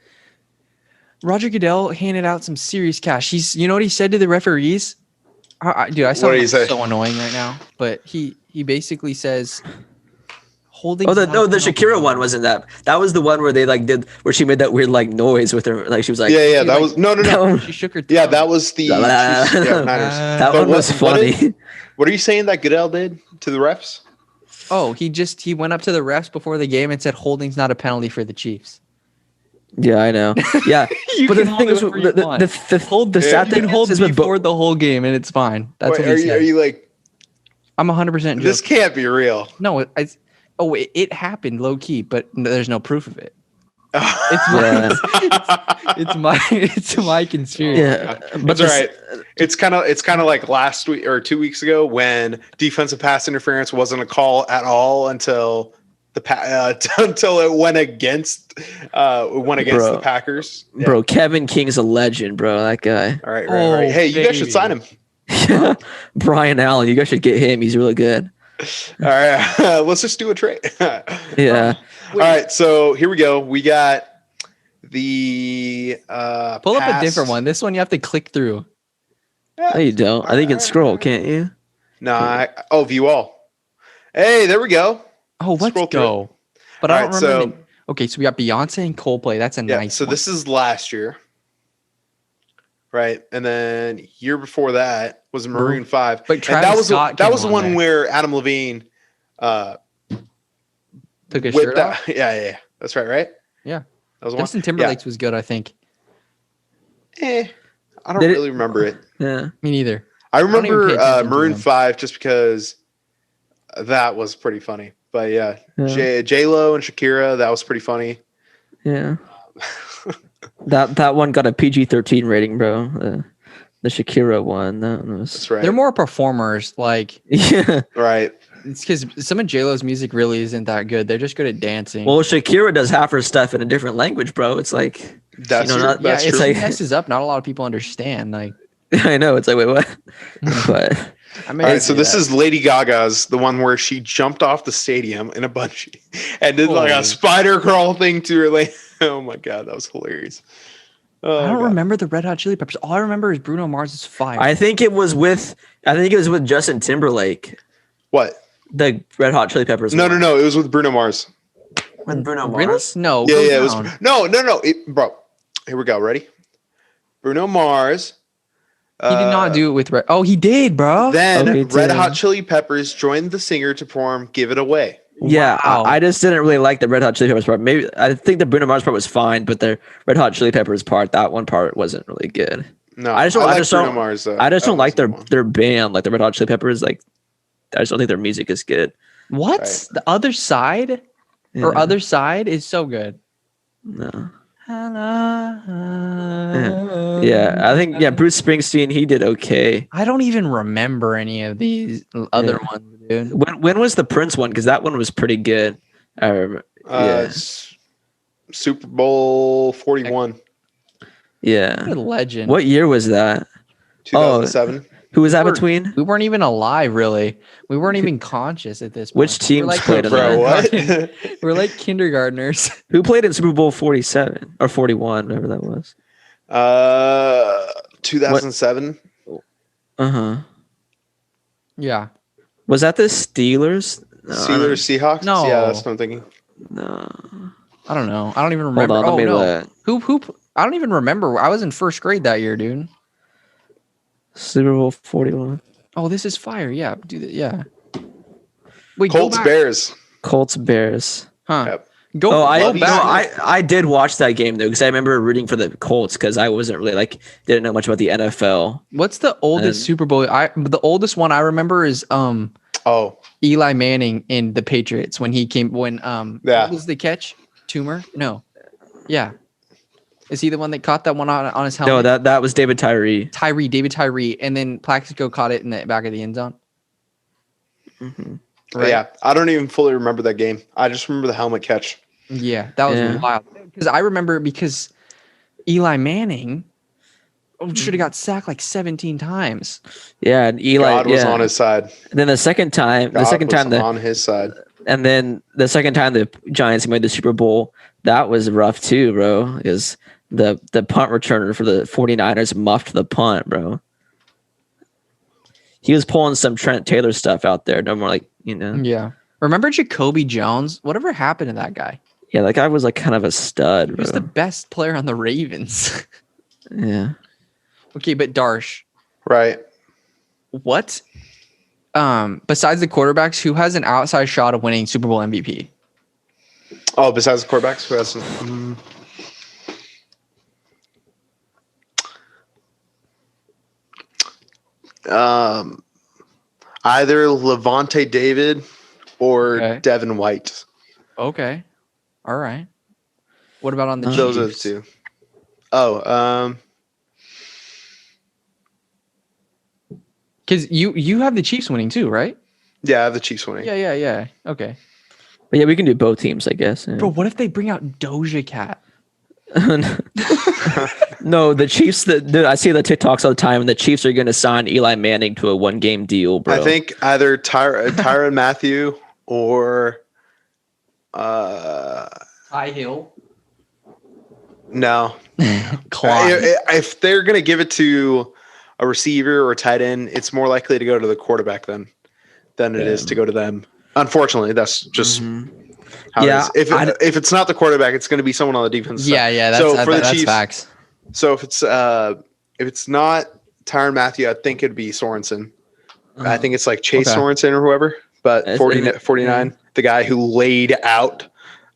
Roger Goodell handed out some serious cash. You know what he said to the referees? Dude, I sound like so annoying right now. But he basically says holding. The Shakira one wasn't that. That was the one where they like did where she made that weird like noise with her, like she was like. Yeah. That was no. She shook her. Yeah, that was the Niners. That one was funny. What are you saying that Goodell did to the refs? Oh, he went up to the refs before the game and said holding's not a penalty for the Chiefs. Yeah, I know. Yeah, but the thing is, the sad thing is before the whole game, and it's fine. That's what he said. Are you like? I'm 100%. This can't be real. No, Oh, it happened low key, but there's no proof of it. It's my conspiracy. Yeah, but it's all right. It's kind of like last week or 2 weeks ago when defensive pass interference wasn't a call at all until until it went against the Packers. Yeah. Bro, Kevin King's a legend, bro. That guy. All right. Hey, you guys should sign him. Brian Allen, you guys should get him. He's really good. All right, let's just do a trade. Yeah. All right, so here we go. We got the pull up a different one. This one you have to click through. Yeah. No, you don't. I think you can scroll, can't you? No, view all. Hey, there we go. Oh, let's go. But I don't remember. Okay, so we got Beyonce and Coldplay. That's a nice. So this is last year, right? And then year before that was Maroon 5. But Travis Scott that was the one where Adam Levine took his shirt off. Yeah. That's right? Yeah. That was Justin Timberlake's was good, I think. I don't really remember it. Yeah. Me neither. I remember Maroon 5 just because that was pretty funny. But yeah. J-Lo and Shakira, that was pretty funny. Yeah. that one got a PG-13 rating, bro. The Shakira one. That's right. They're more performers, like. Yeah. Right. It's because some of J-Lo's music really isn't that good. They're just good at dancing. Well, Shakira does half her stuff in a different language, bro. It's like that's true. It's like messes up. Not a lot of people understand. Like, I know. It's like, wait, what? But all right, so this is Lady Gaga's, the one where she jumped off the stadium in a bungee and did like a spider crawl thing to her leg. Oh my god, that was hilarious. I don't remember the Red Hot Chili Peppers. All I remember is Bruno Mars's Fire. I think it was with Justin Timberlake. What? The Red Hot Chili Peppers. No. It was with Bruno Mars. With Bruno Mars? Really? No. Yeah. It was no. Bro, here we go. Ready? Bruno Mars. He did not do it with Red. Oh, he did, bro. Then Red Hot Chili Peppers joined the singer to perform "Give It Away." Yeah, wow. I just didn't really like the Red Hot Chili Peppers part. Maybe I think the Bruno Mars part was fine, but the Red Hot Chili Peppers part, that one part wasn't really good. No, I just don't like their band, like the Red Hot Chili Peppers. Like, I just don't think their music is good. What? Right. The Other Side or Other Side is so good. No. Yeah, I think Bruce Springsteen, he did okay. I don't even remember any of these other ones, dude. When was the Prince one? Because that one was pretty good. I remember. Super Bowl 41. Yeah, what a legend. What year was that? 2007. Who was that between? We weren't even alive, really. We weren't even conscious at this point. Which teams played in that? What? We're like kindergartners. Who played in Super Bowl 47 or 41, whatever that was? 2007. Uh-huh. Yeah. Was that the Steelers? Steelers, Seahawks? No. Yeah, that's what I'm thinking. No. I don't know. I don't even remember. Hold on, no. Who? I don't even remember. I was in first grade that year, dude. Super Bowl 41. Oh, this is fire. Yeah, do that. Yeah. Wait, Colts Bears. Huh. Yep. Go back. I did watch that game though because I remember rooting for the Colts because I wasn't really didn't know much about the NFL. What's the oldest Super Bowl? The oldest one I remember is Eli Manning in the Patriots when he came what was the catch? Tumor? No. Yeah. Is he the one that caught that one on his helmet? No, that was David Tyree. David Tyree, and then Plaxico caught it in the back of the end zone. Mm-hmm. Right? Yeah, I don't even fully remember that game. I just remember the helmet catch. Yeah, that was wild. Because I remember Eli Manning should have got sacked like 17 times. Yeah, and Eli God was on his side. And then the second time on his side. And then the second time the Giants made the Super Bowl, that was rough too, bro. Because the punt returner for the 49ers muffed the punt, bro. He was pulling some Trent Taylor stuff out there. No more Yeah. Remember Jacoby Jones? Whatever happened to that guy? Yeah, that guy was kind of a stud, bro. He was the best player on the Ravens. Yeah. Okay, but Darsh. Right. What? Besides the quarterbacks, who has an outside shot of winning Super Bowl MVP? Oh, besides the quarterbacks, who has either Levante David or Devin White. Okay. All right. What about on the Chiefs? Those are the two. Oh, because you have the Chiefs winning too, right? Yeah, I have the Chiefs winning. Yeah. Okay. But yeah, we can do both teams, I guess. Yeah. Bro, what if they bring out Doja Cat? No, the Chiefs. I see the TikToks all the time, and the Chiefs are going to sign Eli Manning to a 1-game deal, bro. I think either Tyrann Mathieu or Ty Hill. No. Clyde. If they're going to give it to a receiver or a tight end, it's more likely to go to the quarterback than it is to go to them. Unfortunately, that's just how it is. If it's not the quarterback, it's going to be someone on the defense. Yeah. That's Chiefs, facts. So if it's not Tyrann Mathieu, I think it'd be Sorensen. I think it's like Chase Sorensen or whoever. But 49, the guy who laid out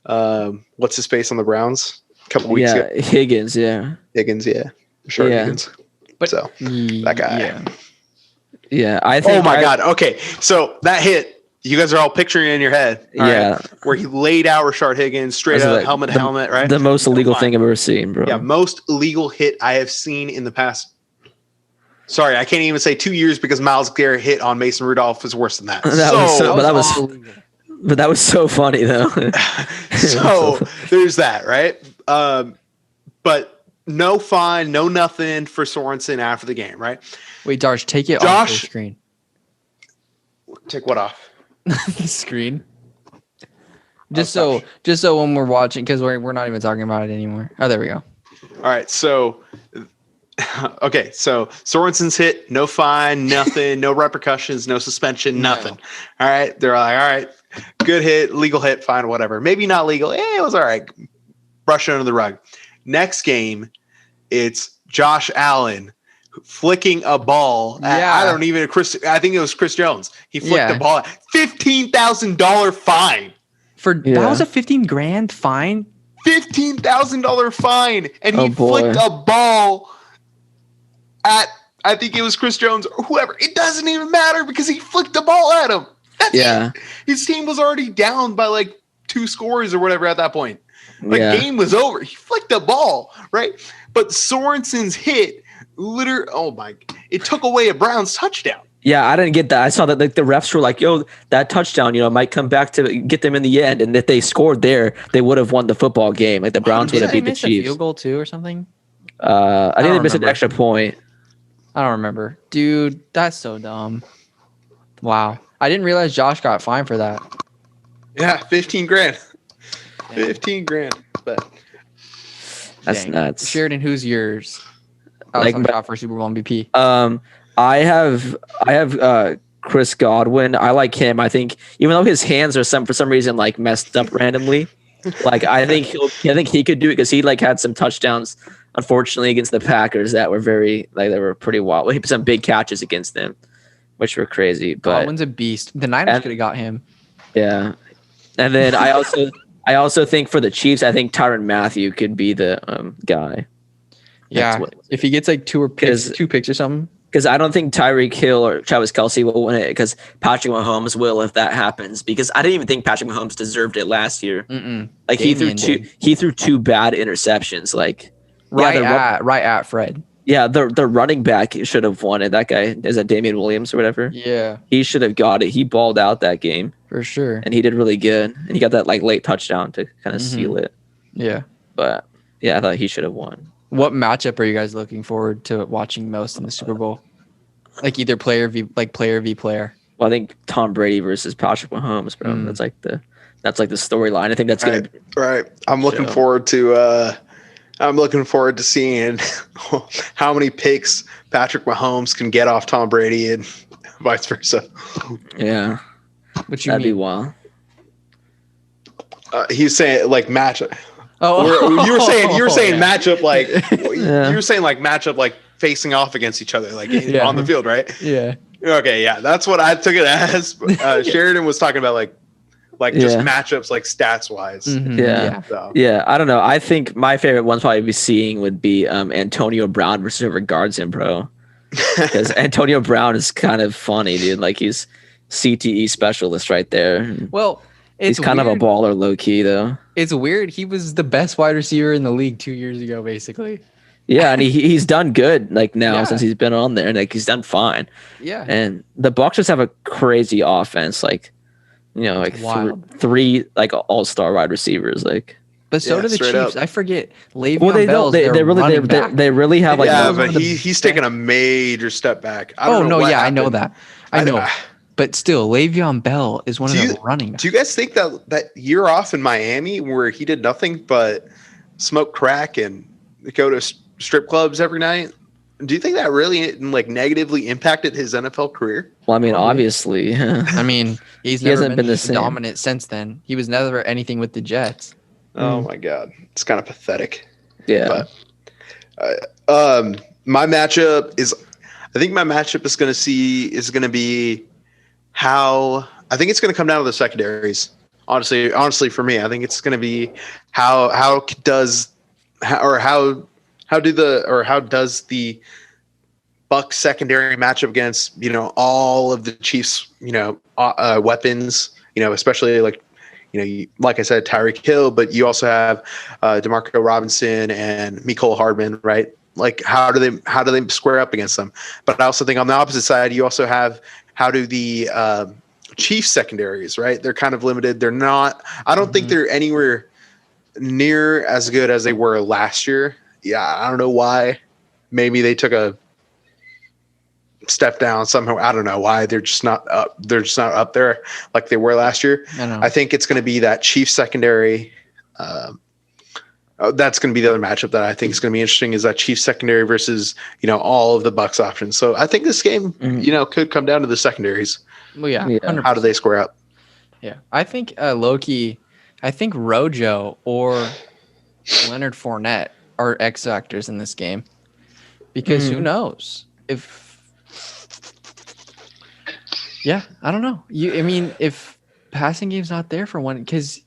what's his face on the Browns a couple weeks ago. Higgins, yeah. Higgins. But so that guy. Yeah, I think. Oh my God. Okay, so that hit, you guys are all picturing it in your head. Right? Where he laid out Rashard Higgins straight up, helmet to helmet, right? The most illegal thing I've ever seen, bro. Yeah, most illegal hit I have seen in the past. Sorry, I can't even say 2 years because Myles Garrett hit on Mason Rudolph was worse than that. But that was so funny though. So there's that, right? But no fine, no nothing for Sorensen after the game, right? Wait, Darsh, take it off the screen. Take what off? The screen. Just so when we're watching, because we're not even talking about it anymore. Oh, there we go. All right, so Sorensen's hit, no fine, nothing, no repercussions, no suspension, nothing. All right, they're like, all right, good hit, legal hit, fine, whatever. Maybe not legal. It was all right. Brush it under the rug. Next game, it's Josh Allen flicking a ball. I think it was Chris Jones. He flicked the ball. $15,000 fine. That was a $15,000 fine. $15,000 fine, and he flicked a ball at, I think it was Chris Jones or whoever. It doesn't even matter because he flicked the ball at him. That's it. His team was already down by like 2 scores or whatever at that point. Game was over. He flicked the ball, right? But Sorensen's hit, it took away a Browns touchdown. Yeah, I didn't get that. I saw that the refs were like, "Yo, that touchdown, might come back to get them in the end." And if they scored there, they would have won the football game. Like the Browns would have beat the Chiefs. A field goal too, or something. I think they missed an extra point. I don't remember, dude. That's so dumb. Wow, I didn't realize Josh got fined for that. Yeah, $15,000. $15,000, but that's nuts. Sheridan, who's yours? Shot for Super Bowl MVP. I have Chris Godwin. I like him. I think even though his hands are for some reason like messed up randomly, I think he could do it because he had some touchdowns. Unfortunately, against the Packers that were they were pretty wild. He put some big catches against them, which were crazy. But Godwin's a beast. The Niners could have got him. Yeah, and then I also think for the Chiefs, I think Tyrann Mathieu could be the guy. Yeah, if he gets like two picks or something. Because I don't think Tyreek Hill or Travis Kelce will win it because Patrick Mahomes will if that happens. Because I didn't even think Patrick Mahomes deserved it last year. He threw 2 bad interceptions. Right at Fred. Yeah, the running back should have won it. That guy, is that Damian Williams or whatever? Yeah. He should have got it. He balled out that game. For sure. And he did really good. And he got that late touchdown to kind of seal it. Yeah. But yeah, I thought he should have won. What matchup are you guys looking forward to watching most in the Super Bowl? Like either player v player. Well, I think Tom Brady versus Patrick Mahomes, bro. That's like the storyline. I think that's gonna be right. I'm looking forward to seeing how many picks Patrick Mahomes can get off Tom Brady and vice versa. Yeah, that'd be wild. He's saying matchup. Oh, you were saying matchup you were saying matchup facing off against each other on the field, right? Yeah. Okay, yeah, that's what I took it as. Sheridan was talking about just matchups stats wise. Yeah. I don't know. I think my favorite ones probably be seeing would be Antonio Brown versus whoever guards him, bro. Because Antonio Brown is kind of funny, dude. CTE specialist right there. Well, he's kind of a baller low key though. It's weird. He was the best wide receiver in the league 2 years ago, basically. Yeah, and he's done good now since he's been on there, and like he's done fine. Yeah. And the Bucs just have a crazy offense, like like three like all-star wide receivers, like. But so do the Chiefs. I forget. Le'Veon well, Bell's they really have like. Yeah, but he's taken a major step back. I know that. I know. But still, Le'Veon Bell is one of the running backs. Do you guys think that year off in Miami where he did nothing but smoke crack and go to strip clubs every night, do you think that really like negatively impacted his NFL career? Well, I mean, obviously. I mean, he hasn't been the same. Dominant since then. He was never anything with the Jets. Oh my God, it's kind of pathetic. Yeah. But, my matchup is going to be how I think it's going to come down to the secondaries. Honestly, for me, I think it's going to be how does the Bucs secondary match up against all of the Chiefs weapons, especially like I said, Tyreek Hill, but you also have DeMarco Robinson and Mecole Hardman, right? Like how do they square up against them? But I also think on the opposite side, you also have how do the Chiefs secondaries, right? They're kind of limited. They're not. I don't think they're anywhere near as good as they were last year. Yeah, I don't know why. Maybe they took a step down somehow. I don't know why. They're just not up. They're just not up there like they were last year. I think it's going to be that Chiefs secondary. That's going to be the other matchup that I think is going to be interesting, is that Chiefs secondary versus all of the Bucs options. So I think this game could come down to the secondaries. Well, yeah. 100%. How do they square up? Yeah, I think low-key, I think Rojo or Leonard Fournette are X factors in this game, because who knows if. Yeah, I don't know. I mean, if passing game's not there for one, because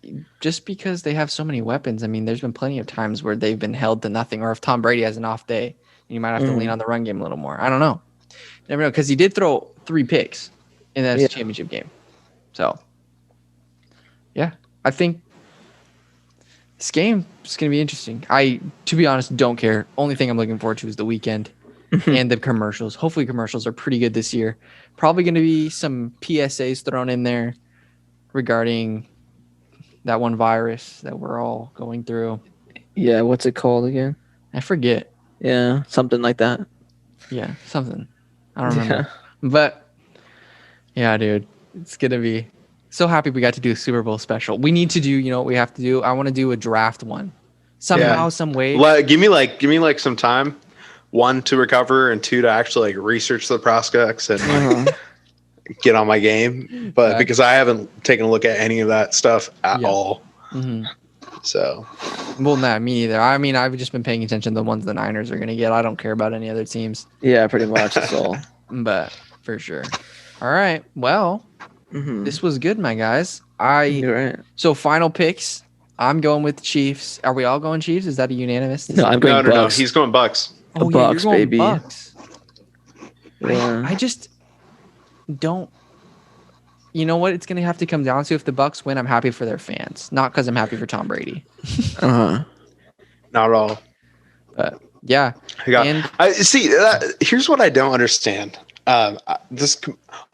they have so many weapons. I mean, there's been plenty of times where they've been held to nothing, or if Tom Brady has an off day, you might have to lean on the run game a little more. I don't know. Never know, because he did throw 3 picks in that championship game. So, yeah, I think this game is going to be interesting. To be honest, don't care. Only thing I'm looking forward to is the weekend and the commercials. Hopefully commercials are pretty good this year. Probably going to be some PSAs thrown in there regarding that one virus that we're all going through. Yeah, what's it called again? I forget. Yeah, something like that. Yeah, something. I don't remember. Yeah. But, yeah, dude, it's going to be so happy we got to do a Super Bowl special. We need to do, what we have to do? I want to do a draft one. Somehow, some way. Give me some time. 1, to recover, and 2, to actually research the prospects and get on my game. But because I haven't taken a look at any of that stuff at all. Mm-hmm. So. Well, not me either. I mean, I've just been paying attention to the ones the Niners are going to get. I don't care about any other teams. Yeah, pretty much. That's all. But for sure. All right. Well, this was good, my guys. You're right. So final picks. I'm going with the Chiefs. Are we all going Chiefs? Is that a unanimous? No, I'm going Bucs. No. He's going Bucs. The Bucs, baby. Bucs. Yeah. I just don't. You know what? It's going to have to come down to, if the Bucs win, I'm happy for their fans, not because I'm happy for Tom Brady. Not at all. But yeah. Here's what I don't understand. This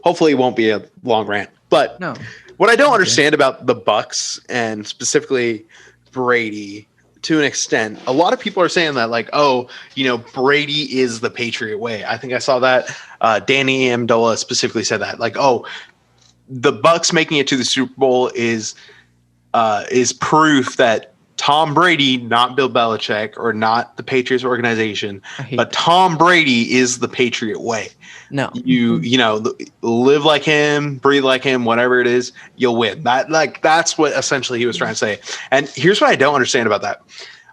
hopefully won't be a long rant, but what I don't understand about the Bucs, and specifically Brady, to an extent, a lot of people are saying that Brady is the Patriot way. I think I saw that Danny Amendola specifically said that, the Bucs making it to the Super Bowl is proof that Tom Brady, not Bill Belichick or not the Patriots organization, but Tom Brady is the Patriot way. No, you live like him, breathe like him, whatever it is, you'll win. That's what essentially he was trying to say. And here's what I don't understand about that.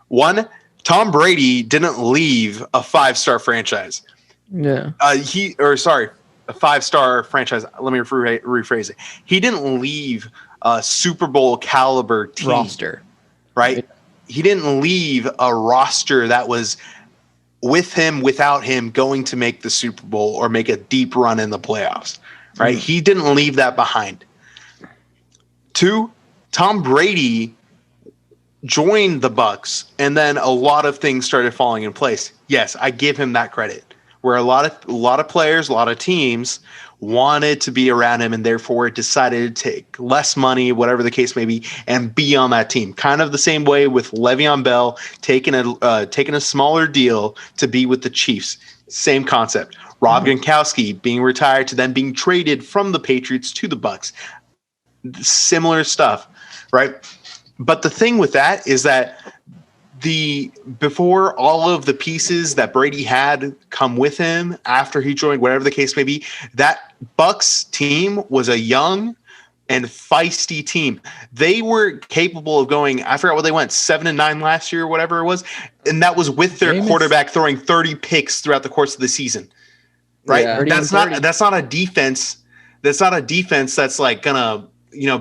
1, Tom Brady didn't leave a 5-star franchise. Yeah. A 5-star franchise. Let me rephrase it. He didn't leave a Super Bowl caliber team roster. Right? He didn't leave a roster that was with him, without him, going to make the Super Bowl or make a deep run in the playoffs. right? He didn't leave that behind. 2, Tom Brady joined the Bucs, and then a lot of things started falling in place. Yes, I give him that credit. Where a lot of players, a lot of teams wanted to be around him, and therefore decided to take less money, whatever the case may be, and be on that team. Kind of the same way with Le'Veon Bell taking a smaller deal to be with the Chiefs. Same concept. Rob Gronkowski being retired to then being traded from the Patriots to the Bucs. Similar stuff, right? But the thing with that is that before all of the pieces that Brady had come with him after he joined, whatever the case may be, that Bucs team was a young and feisty team. They were capable of going, I forgot what they went, 7-9 last year, or whatever it was. And that was with their quarterback throwing 30 picks throughout the course of the season. Right? Yeah. That's not a defense. That's not a defense that's like gonna,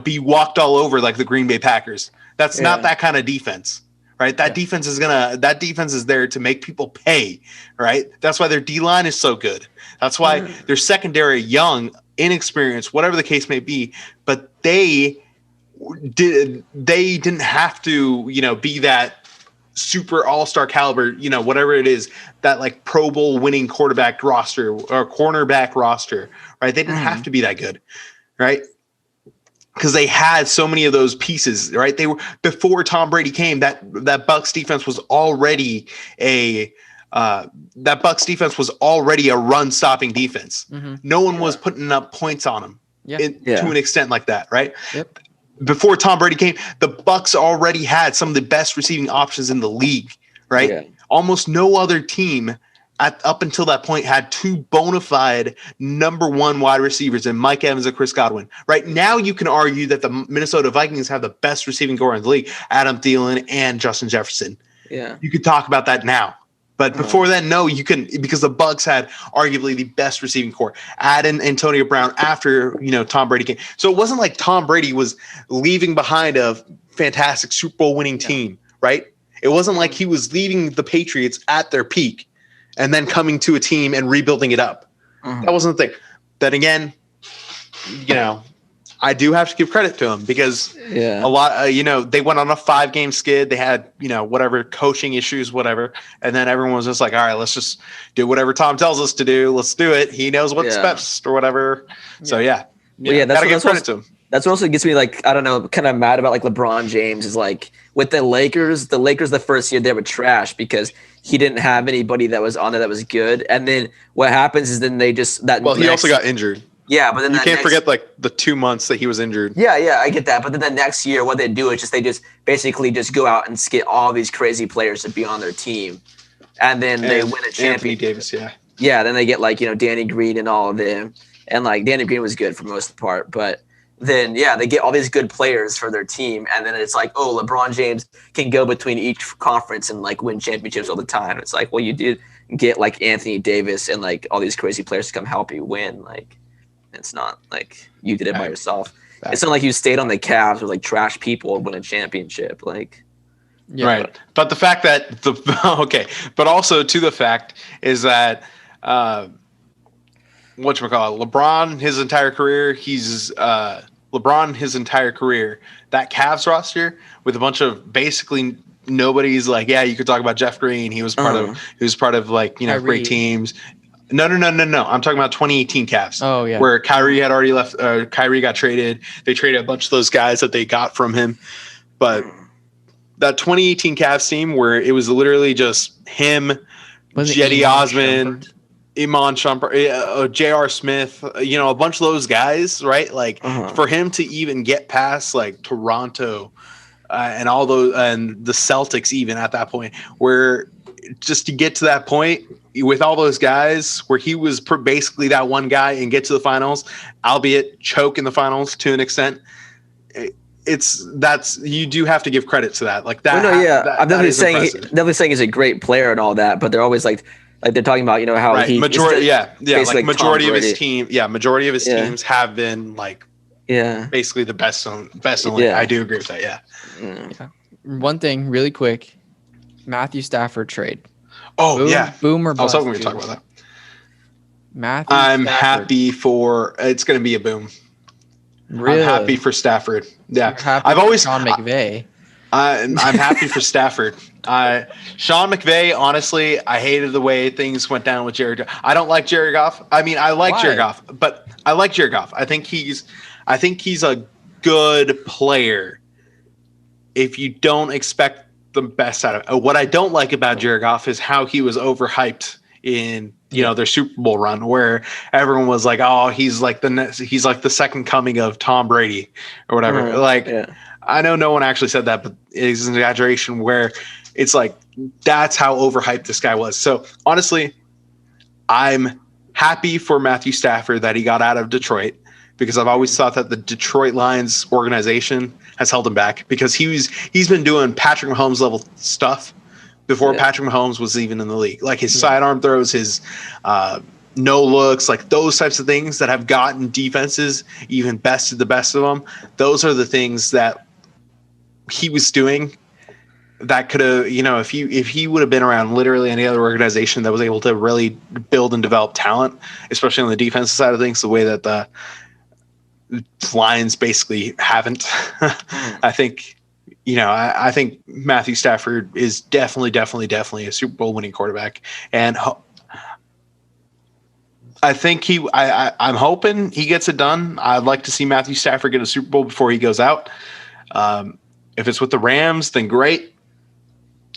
be walked all over like the Green Bay Packers. That's not that kind of defense. Right? That defense is there to make people pay, right? That's why their D-line is so good. That's why their secondary, young, inexperienced, whatever the case may be, but they didn't have to, be that super all-star caliber, whatever it is, that like Pro Bowl winning quarterback roster or cornerback roster, right? They didn't have to be that good, right? Because they had so many of those pieces, right? They were before Tom Brady came. That Bucs defense was already a run-stopping defense. No one was putting up points on them to an extent like that, right? Yep. Before Tom Brady came, the Bucs already had some of the best receiving options in the league, right? Yeah. Almost no other team up until that point had 2 bona fide number 1 wide receivers in Mike Evans and Chris Godwin. Right now, you can argue that the Minnesota Vikings have the best receiving core in the league, Adam Thielen and Justin Jefferson. Yeah, you could talk about that now, but before then, no, you couldn't, because the Bucs had arguably the best receiving core. Add in Antonio Brown after Tom Brady came, so it wasn't like Tom Brady was leaving behind a fantastic Super Bowl winning team, right? It wasn't like he was leaving the Patriots at their peak and then coming to a team and rebuilding it up. That wasn't the thing. Then again, I do have to give credit to him because a lot, they went on a 5-game skid. They had, whatever coaching issues, whatever. And then everyone was just like, all right, let's just do whatever Tom tells us to do. Let's do it. He knows what's best or whatever. So gotta give credit to him. That's what also gets me like, I don't know, kind of mad about like LeBron James is like with the Lakers the first year they were trash because he didn't have anybody that was on there that was good. And then what happens is then they just he also got injured. Yeah, but then you can't forget like the 2 months that he was injured. Yeah, I get that. But then the next year, what they do is they basically go out and get all these crazy players to be on their team, and then they win a championship. Anthony Davis, yeah. Then they get like Danny Green and all of them, and like Danny Green was good for most of the part, but then they get all these good players for their team, and then it's like, oh, LeBron James can go between each conference and like win championships all the time. It's like, well, you did get like Anthony Davis and like all these crazy players to come help you win, like. It's not like you did it by yourself. It's not like you stayed on the Cavs with like trash people and win a championship. Like, right. But the fact that but also to the fact is that LeBron his entire career, that Cavs roster with a bunch of basically nobody's like, you could talk about Jeff Green. He was part of like, great teams. No. I'm talking about 2018 Cavs. Oh, yeah. Where Kyrie had already left. Kyrie got traded. They traded a bunch of those guys that they got from him. But that 2018 Cavs team where it was literally just him, Jetty Osman, Iman Shumpert, J.R. Smith, a bunch of those guys, right? Like for him to even get past like Toronto and all those and the Celtics even at that point, where just to get to that point with all those guys where he was basically that one guy and get to the finals, albeit choke in the finals to an extent. You do have to give credit to that. Like that. I'm definitely saying he's a great player and all that, but they're always like they're talking about, how he majority of his team. Yeah. Majority of his teams have been like, basically the best in the league. I do agree with that. Yeah. One thing really quick, Matthew Stafford trade. Oh, boom or bust. I was hoping we were talking about that. Matthew I'm Stafford. happy for it's going to be a boom. Really? I'm happy for Stafford. Yeah, You're happy I've for always Sean McVay. I'm happy for Stafford. Sean McVay, honestly, I hated the way things went down with Jared. I don't like Jared Goff. I mean, I like Jared Goff, but I like Jared Goff. I think he's a good player. If you don't expect the best out of it. What I don't like about Jared Goff is how he was overhyped in their Super Bowl run, where everyone was like, "Oh, he's like the second coming of Tom Brady or whatever." I know no one actually said that, but it is an exaggeration where it's like that's how overhyped this guy was. So honestly, I'm happy for Matthew Stafford that he got out of Detroit, because I've always thought that the Detroit Lions organization has held him back, because he's been doing Patrick Mahomes level stuff before Patrick Mahomes was even in the league. Like his sidearm throws, his no looks, like those types of things that have gotten defenses even bested the best of them. Those are the things that he was doing that could have, if he would have been around literally any other organization that was able to really build and develop talent, especially on the defensive side of things, the way that the Lions basically haven't. I think, I think Matthew Stafford is definitely a Super Bowl winning quarterback. And I think I'm hoping he gets it done. I'd like to see Matthew Stafford get a Super Bowl before he goes out. If it's with the Rams, then great.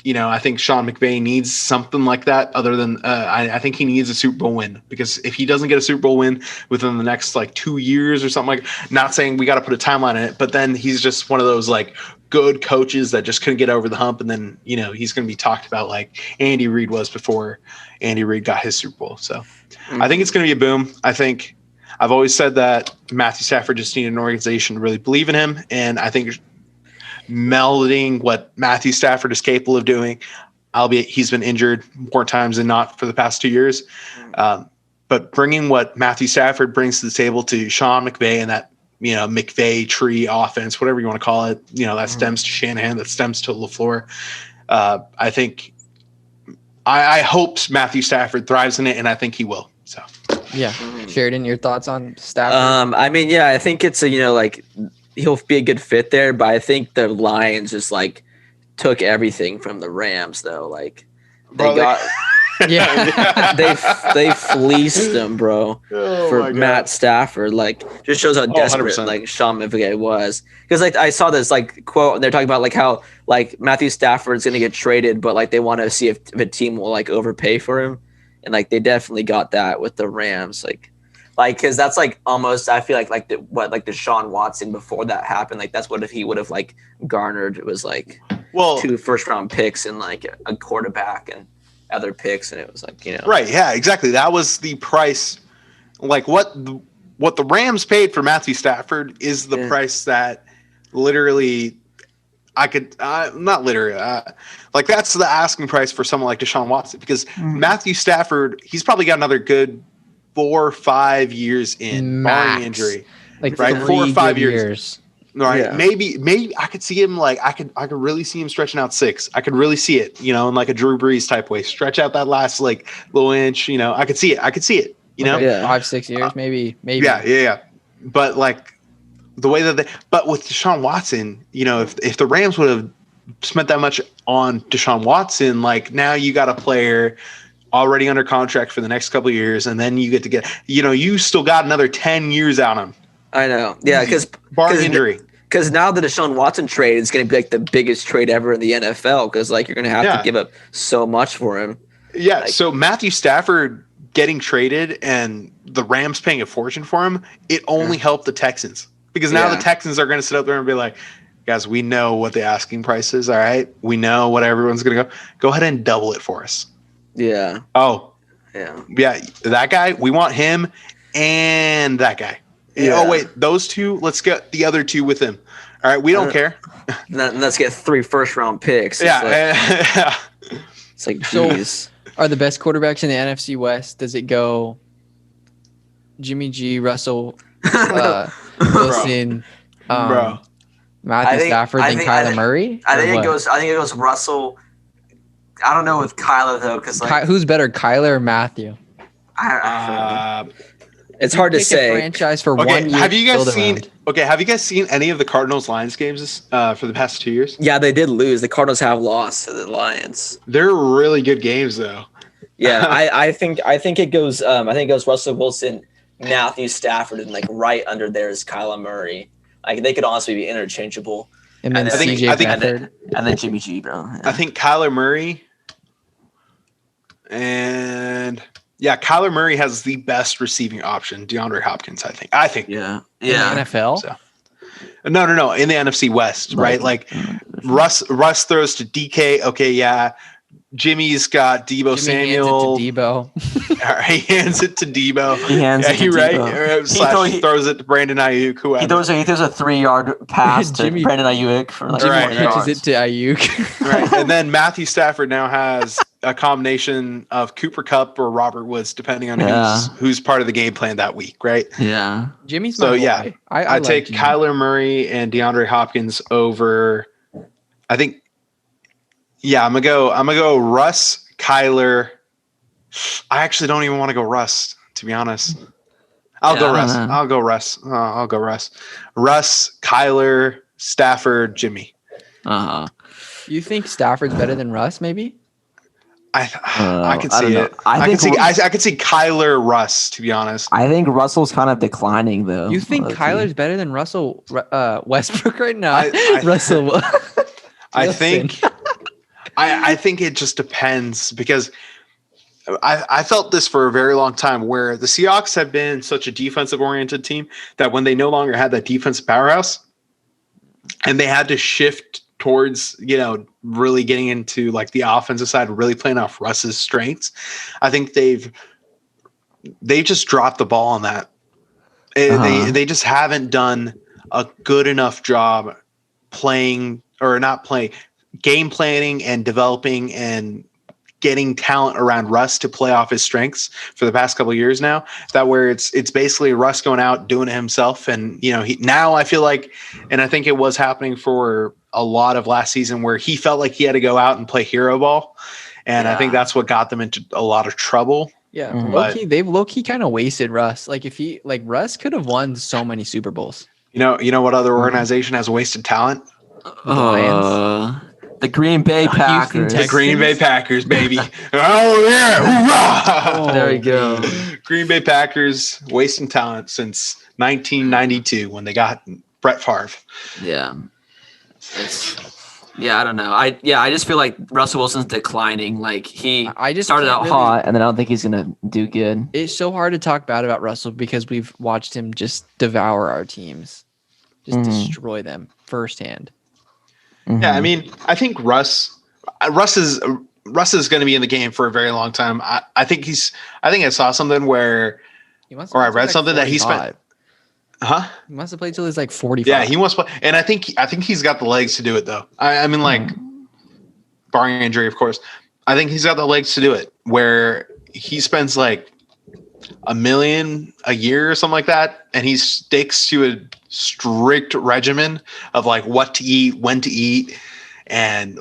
I think Sean McVay needs something like that other than I think he needs a Super Bowl win, because if he doesn't get a Super Bowl win within the next 2 years or something, not saying we got to put a timeline in it, but then he's just one of those good coaches that just couldn't get over the hump. And then, he's going to be talked about like Andy Reid was before Andy Reid got his Super Bowl. So I think it's going to be a boom. I think I've always said that Matthew Stafford just needed an organization to really believe in him. And I think melding what Matthew Stafford is capable of doing, albeit he's been injured more times than not for the past 2 years. But bringing what Matthew Stafford brings to the table to Sean McVay and that, McVay tree offense, whatever you want to call it, that stems to Shanahan, that stems to LaFleur. I think I hope Matthew Stafford thrives in it, and I think he will. So, yeah. Sheridan, your thoughts on Stafford? I think it's he'll be a good fit there, but I think the Lions just took everything from the Rams though. They fleeced them, bro, for Matt Stafford. Just shows how desperate 100%. Sean McVay was. Because I saw this quote, and they're talking about how Matthew Stafford's gonna get traded, but they want to see if a team will overpay for him, and they definitely got that with the Rams. Because that's almost, I feel like the Deshaun Watson before that happened. That's what if he would have garnered. It was 2 first-round picks and a quarterback and other picks, and it was right, yeah, exactly. That was the price. What the Rams paid for Matthew Stafford is the price that literally I could not literally that's the asking price for someone like Deshaun Watson, because Matthew Stafford, he's probably got another good 4 or 5 years in, barring injury, right? 4 or 5 years. Right. Yeah. Maybe I could see him I could really see him stretching out 6. I could really see it, in a Drew Brees type way. Stretch out that last little inch, I could see it. 5-6 years, maybe. Yeah. But the way that but with Deshaun Watson, if the Rams would have spent that much on Deshaun Watson, now you got a player already under contract for the next couple of years, and then you get you still got another 10 years out on him. I know. Yeah, because barring injury. Because now the Deshaun Watson trade is going to be the biggest trade ever in the NFL, because you're going to have to give up so much for him. Yeah, so Matthew Stafford getting traded and the Rams paying a fortune for him, it only helped the Texans, because now the Texans are going to sit up there and be like, guys, we know what the asking price is, all right? We know what everyone's going to go. Go ahead and double it for us. Yeah. Oh. Yeah. Yeah, that guy, we want him and that guy. Yeah. Oh, wait, those 2, let's get the other 2 with him. All right, we don't care. Let's get 3 first-round picks. It's geez. So, are the best quarterbacks in the NFC West, does it go Jimmy G, Russell, Wilson, Matthew Stafford, and Kyler Murray? I think it goes Russell. I don't know with Kyler though, because who's better, Kyler or Matthew? It's hard to say. Franchise for 1 year. Have you guys seen? Okay, have you guys seen any of the Cardinals-Lions games for the past 2 years? Yeah, they did lose. The Cardinals have lost to the Lions. They're really good games, though. Yeah, I think it goes. I think it goes Russell Wilson, Matthew Stafford, and like right under there is Kyler Murray. Like they could honestly be interchangeable. And then and then Jimmy G, bro. Yeah. I think Kyler Murray and. Yeah, Kyler Murray has the best receiving option. DeAndre Hopkins, I think. Yeah. In the NFL? So. No. In the NFC West, right? Like Russ throws to DK. Okay, yeah. Jimmy's got Deebo Samuel. Hands it to Deebo. All right, he hands it to Deebo. He hands it to Deebo. He throws it to Brandon Ayuk. Whoever. He throws a 3-yard pass to Brandon Ayuk for like Jimmy pitches it to Ayuk. Right, and then Matthew Stafford now has a combination of Cooper Kupp or Robert Woods, depending on who's part of the game plan that week, right? Yeah. Jimmy's so yeah. I take Jimmy. Kyler Murray and DeAndre Hopkins over. I think. Yeah, I'm gonna go Russ, Kyler. I actually don't even want to go Russ, to be honest. I'll go Russ. Russ, Kyler, Stafford, Jimmy. You think Stafford's better than Russ? Maybe. I can see it. I can see Kyler Russ, to be honest. I think Russell's kind of declining, though. You think Kyler's better than Russell Westbrook right now? Russell. I think. I think it just depends because I felt this for a very long time where the Seahawks have been such a defensive oriented team that when they no longer had that defensive powerhouse and they had to shift towards, really getting into like the offensive side, really playing off Russ's strengths. I think they just dropped the ball on that. They just haven't done a good enough job game planning and developing and getting talent around Russ to play off his strengths for the past couple of years now. That where it's basically Russ going out doing it himself, and now I feel like, and I think it was happening for a lot of last season where he felt like he had to go out and play hero ball, and I think that's what got them into a lot of trouble. Yeah, they've low-key kind of wasted Russ. Like Russ could have won so many Super Bowls. You know what other organization has wasted talent? The Lions. The Green Bay Packers. The Green Bay Packers, baby. Oh, yeah. Hoorah! There we go. Green Bay Packers wasting talent since 1992 when they got Brett Favre. Yeah. I don't know. I just feel like Russell Wilson's declining. Like I just started out hot, and then I don't think he's going to do good. It's so hard to talk bad about Russell because we've watched him just devour our teams. Just destroy them firsthand. Yeah, I mean, I think Russ is going to be in the game for a very long time. I think I saw something where, or I read something that he spent. He must have played till he's like 45. Yeah, he must play, and I think he's got the legs to do it though. I mean, like, barring injury, of course. I think he's got the legs to do it. Where he spends like $1 million a year or something like that, and he sticks to a strict regimen of like what to eat, when to eat, and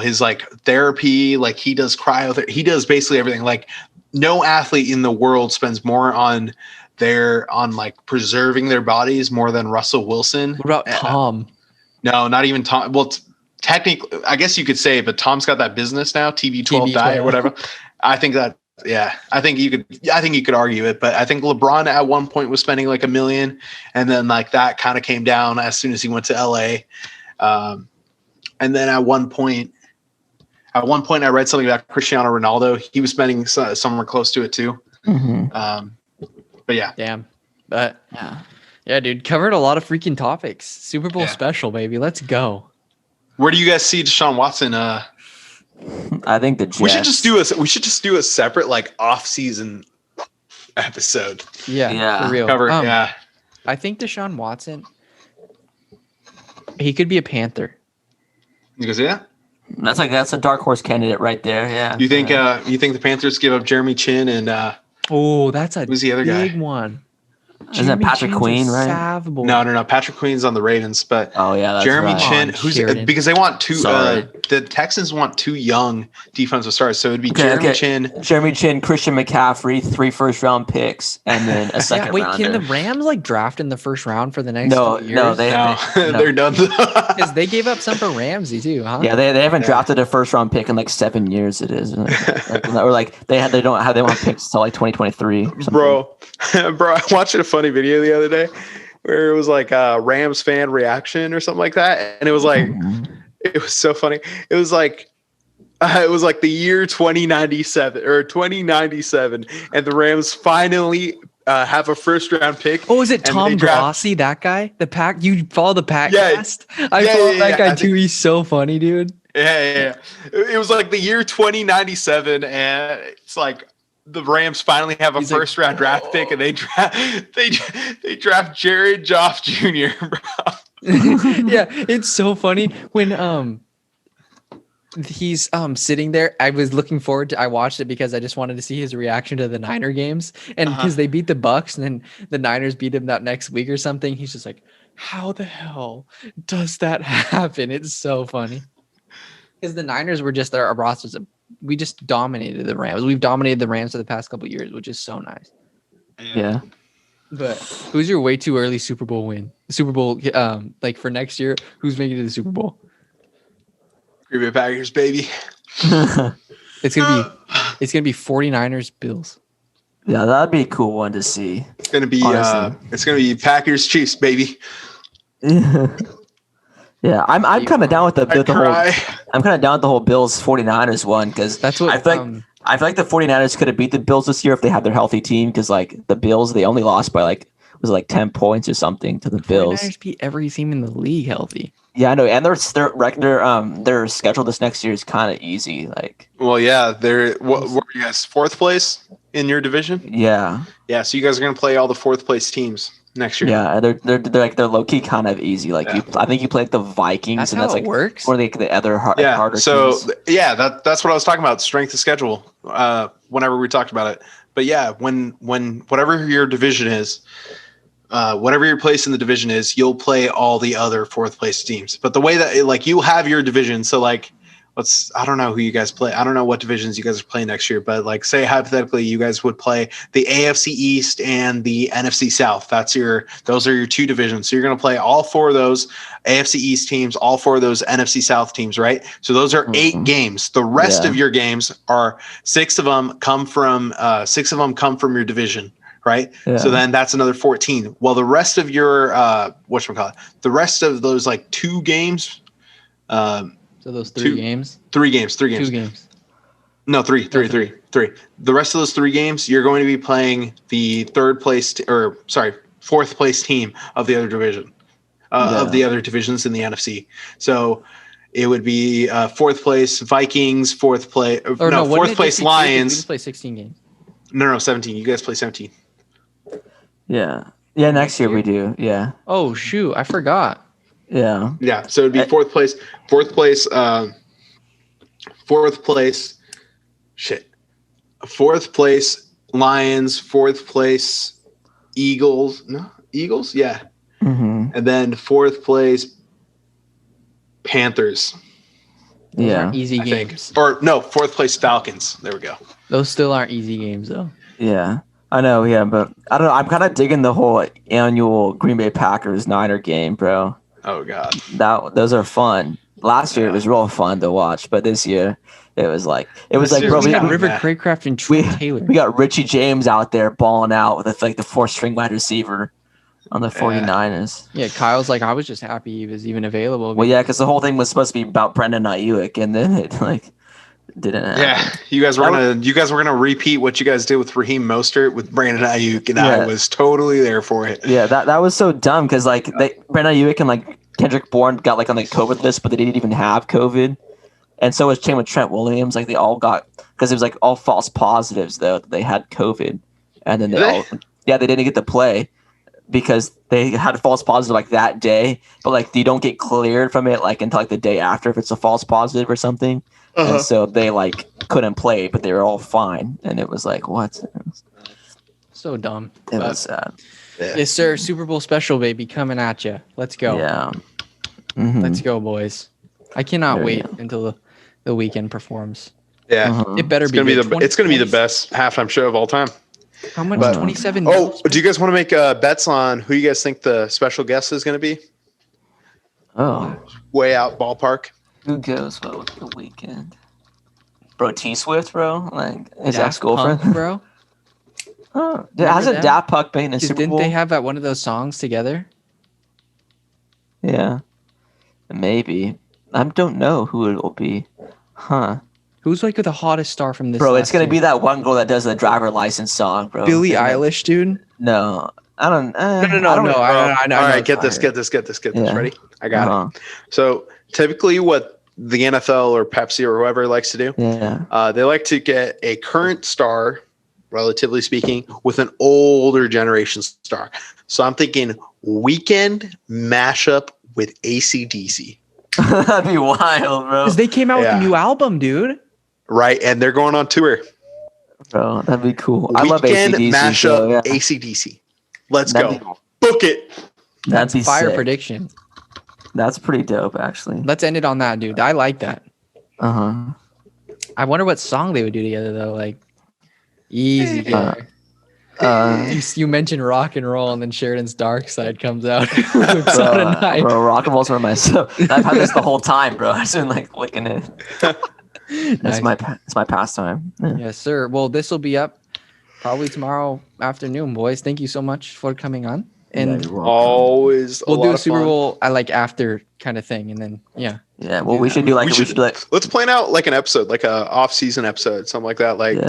his like therapy. Like he does cryotherapy, he does basically everything. Like no athlete in the world spends more on like preserving their bodies more than Russell Wilson. What about Tom? No, not even Tom. Well, technically, I guess you could say, but Tom's got that business now, TB12 diet or whatever. I think that. Yeah, I think you could argue it, but I think LeBron at one point was spending like $1 million, and then like that kind of came down as soon as he went to LA. And then at one point I read something about Cristiano Ronaldo. He was spending somewhere close to it too. But yeah, damn. But yeah, dude, covered a lot of freaking topics. Super Bowl special, baby. Let's go. Where do you guys see Deshaun Watson? I think the Jets. We should just do a separate like off-season episode. Yeah, for real. Cover, I think Deshaun Watson, he could be a Panther. You guys see that? That's a dark horse candidate right there. Yeah. You think the Panthers give up Jeremy Chin and that's a who's the other guy? Big one. Isn't that Patrick Queen, right? No. Patrick Queen's on the Ravens, but that's Jeremy right. Chin, because they want two. The Texans want 2 young defensive stars, so it'd be Jeremy Chin, Christian McCaffrey, 3 first-round picks, and then a second rounder. Can the Rams draft in the first round for the next 2 years? No, they're done. Because they gave up some for Ramsey too, huh? Yeah, they haven't drafted a first-round pick in 7 years. It is, or they don't want picks until 2023. Bro, I watched a funny video the other day where it was Rams fan reaction or something like that, and it was it was so funny. It was the year 2097 or 2097, and the Rams finally have a first round pick. Oh, is it Tom Grossi, that guy? The Pack? You follow the Pack cast? I follow that guy too. He's so funny, dude. Yeah. It was the year 2097, and it's the Rams finally have a first round draft pick, and they draft Jared Goff Jr. Bro. Yeah, it's so funny when he's sitting there. I was looking forward to. I watched it because I just wanted to see his reaction to the Niner games, and because they beat the Bucks, and then the Niners beat him that next week or something. He's just like, "How the hell does that happen?" It's so funny because the Niners were just our rosters. We just dominated the Rams. We've dominated the Rams for the past couple of years, which is so nice. Yeah. But who's your way too early Super Bowl win? Super Bowl, for next year, who's making it to the Super Bowl? Green Bay Packers, baby. It's gonna be 49ers Bills. Yeah, that'd be a cool one to see. It's gonna be Packers Chiefs, baby. Yeah, I'm kind of down with I'm kind of down with the whole Bills 49ers one because that's what I feel like the 49ers could have beat the Bills this year if they had their healthy team because the Bills they only lost by 10 points or something to the Bills. 49ers beat every team in the league healthy. Yeah, I know, and their schedule this next year is kind of easy. Well, yeah, what were you guys 4th place in your division? Yeah. So you guys are gonna play all the 4th place teams next year. Yeah, they're low key kind of easy. I think you play the Vikings, that's how it works. Or the other harder. So teams. That's what I was talking about. Strength of schedule. Whenever we talked about it, but yeah, when whatever your division is, whatever your place in the division is, you'll play all the other 4th place teams. But the way that you have your division, so I don't know who you guys play. I don't know what divisions you guys are playing next year, but say hypothetically you guys would play the AFC East and the NFC South. Those are your 2 divisions. So you're going to play all 4 of those AFC East teams, all 4 of those NFC South teams, right? So those are 8 games. The rest of your games are 6 of them come from your division. Right. Yeah. So then that's another 14. Well, the rest of your the rest of those 2 games, so those 3 games? 3 games. 2 games. No, 3. The rest of those 3 games, you're going to be playing the 4th place team of the other division, of the other divisions in the NFC. So it would be 4th place Vikings, 4th place Lions. We just play 16 games. No, 17. You guys play 17. Yeah. Yeah, next year we do. Yeah. Oh, shoot. I forgot. Yeah. Yeah. So it'd be 4th place, 4th place Lions, 4th place Eagles. No, Eagles? Yeah. Mm-hmm. And then 4th place Panthers. Those aren't easy games. Or no, 4th place Falcons. There we go. Those still aren't easy games, though. Yeah. I know, yeah, but I don't know. I'm kind of digging the whole annual Green Bay Packers Niner game, bro. Oh God, those are fun. Last year it was real fun to watch, but this year it was bro, we got River Craycraft and Troy Taylor. We got Richie James out there balling out with the 4th-string wide receiver on the 49ers. Yeah, Kyle's I was just happy he was even available. Well, yeah, because the whole thing was supposed to be about Brendan Ayuk, and then it didn't happen. Yeah, you guys were gonna repeat what you guys did with Raheem Mostert with Brandon Ayuk, and I was totally there for it. Yeah, that was so dumb because Brandon Ayuk and Kendrick Bourne got on the COVID list, but they didn't even have COVID, and so was same with Trent Williams. They all got because it was all false positives though that they had COVID, and then they didn't get to play because they had a false positive that day, but you don't get cleared from it until the day after if it's a false positive or something. And so they couldn't play, but they were all fine. And it was what? So dumb. It was sad. Yeah. Yes, sir. Super Bowl special, baby, coming at you. Let's go. Yeah. Let's go, boys. I cannot wait until the weekend performs. Yeah. It better be. It's gonna be the best halftime show of all time. How much? 27. Oh, do you guys want to make bets on who you guys think the special guest is going to be? Oh, way out ballpark. Who goes well with the weekend? Bro, T Swift, bro, like his ex-girlfriend, bro. Oh, hasn't Daft Punk been in a Super Bowl? Didn't they have that one of those songs together? Yeah, maybe. I don't know who it will be. Huh? Who's like the hottest star from this? Bro, it's gonna be that one girl that does the driver license song, bro. Billie Eilish, dude. No, I don't. No. I know. All right, get this. Ready? I got it. So typically, what the NFL or Pepsi or whoever likes to do, they like to get a current star, relatively speaking, with an older generation star. So I'm thinking weekend mashup with AC/DC. That'd be wild, bro. Because they came out with a new album, dude. Right, and they're going on tour. Bro, that'd be cool. Weekend I love AC/DC. Mashup AC/DC. Let's go. Book it. That's a fire prediction. That's pretty dope, actually. Let's end it on that, dude. I like that. I wonder what song they would do together, though. Like, easy. You mentioned rock and roll, and then Sheridan's Dark Side comes out. Bro, rock and roll's one of my. So I've had this the whole time, bro. I've been like licking it. It's my pastime. Yeah. Yes, sir. Well, this will be up probably tomorrow afternoon, boys. Thank you so much for coming on. And always, we'll do a Super Bowl after kind of thing, and then yeah. Well, we should do like let's plan out like an episode, like a off-season episode, something like that. Like,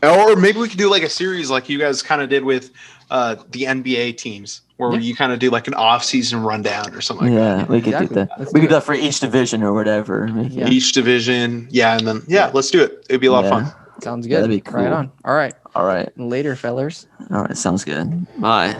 or maybe we could do like a series, like you guys kind of did with the NBA teams, where you kind of do like an off-season rundown or something. Like that. We could do that. We could do that for each division or whatever. Each division, and then let's do it. It'd be a lot of fun. Sounds good. That'd be cool. Right on. All right. All right. Later, fellers. All right. Sounds good. Bye.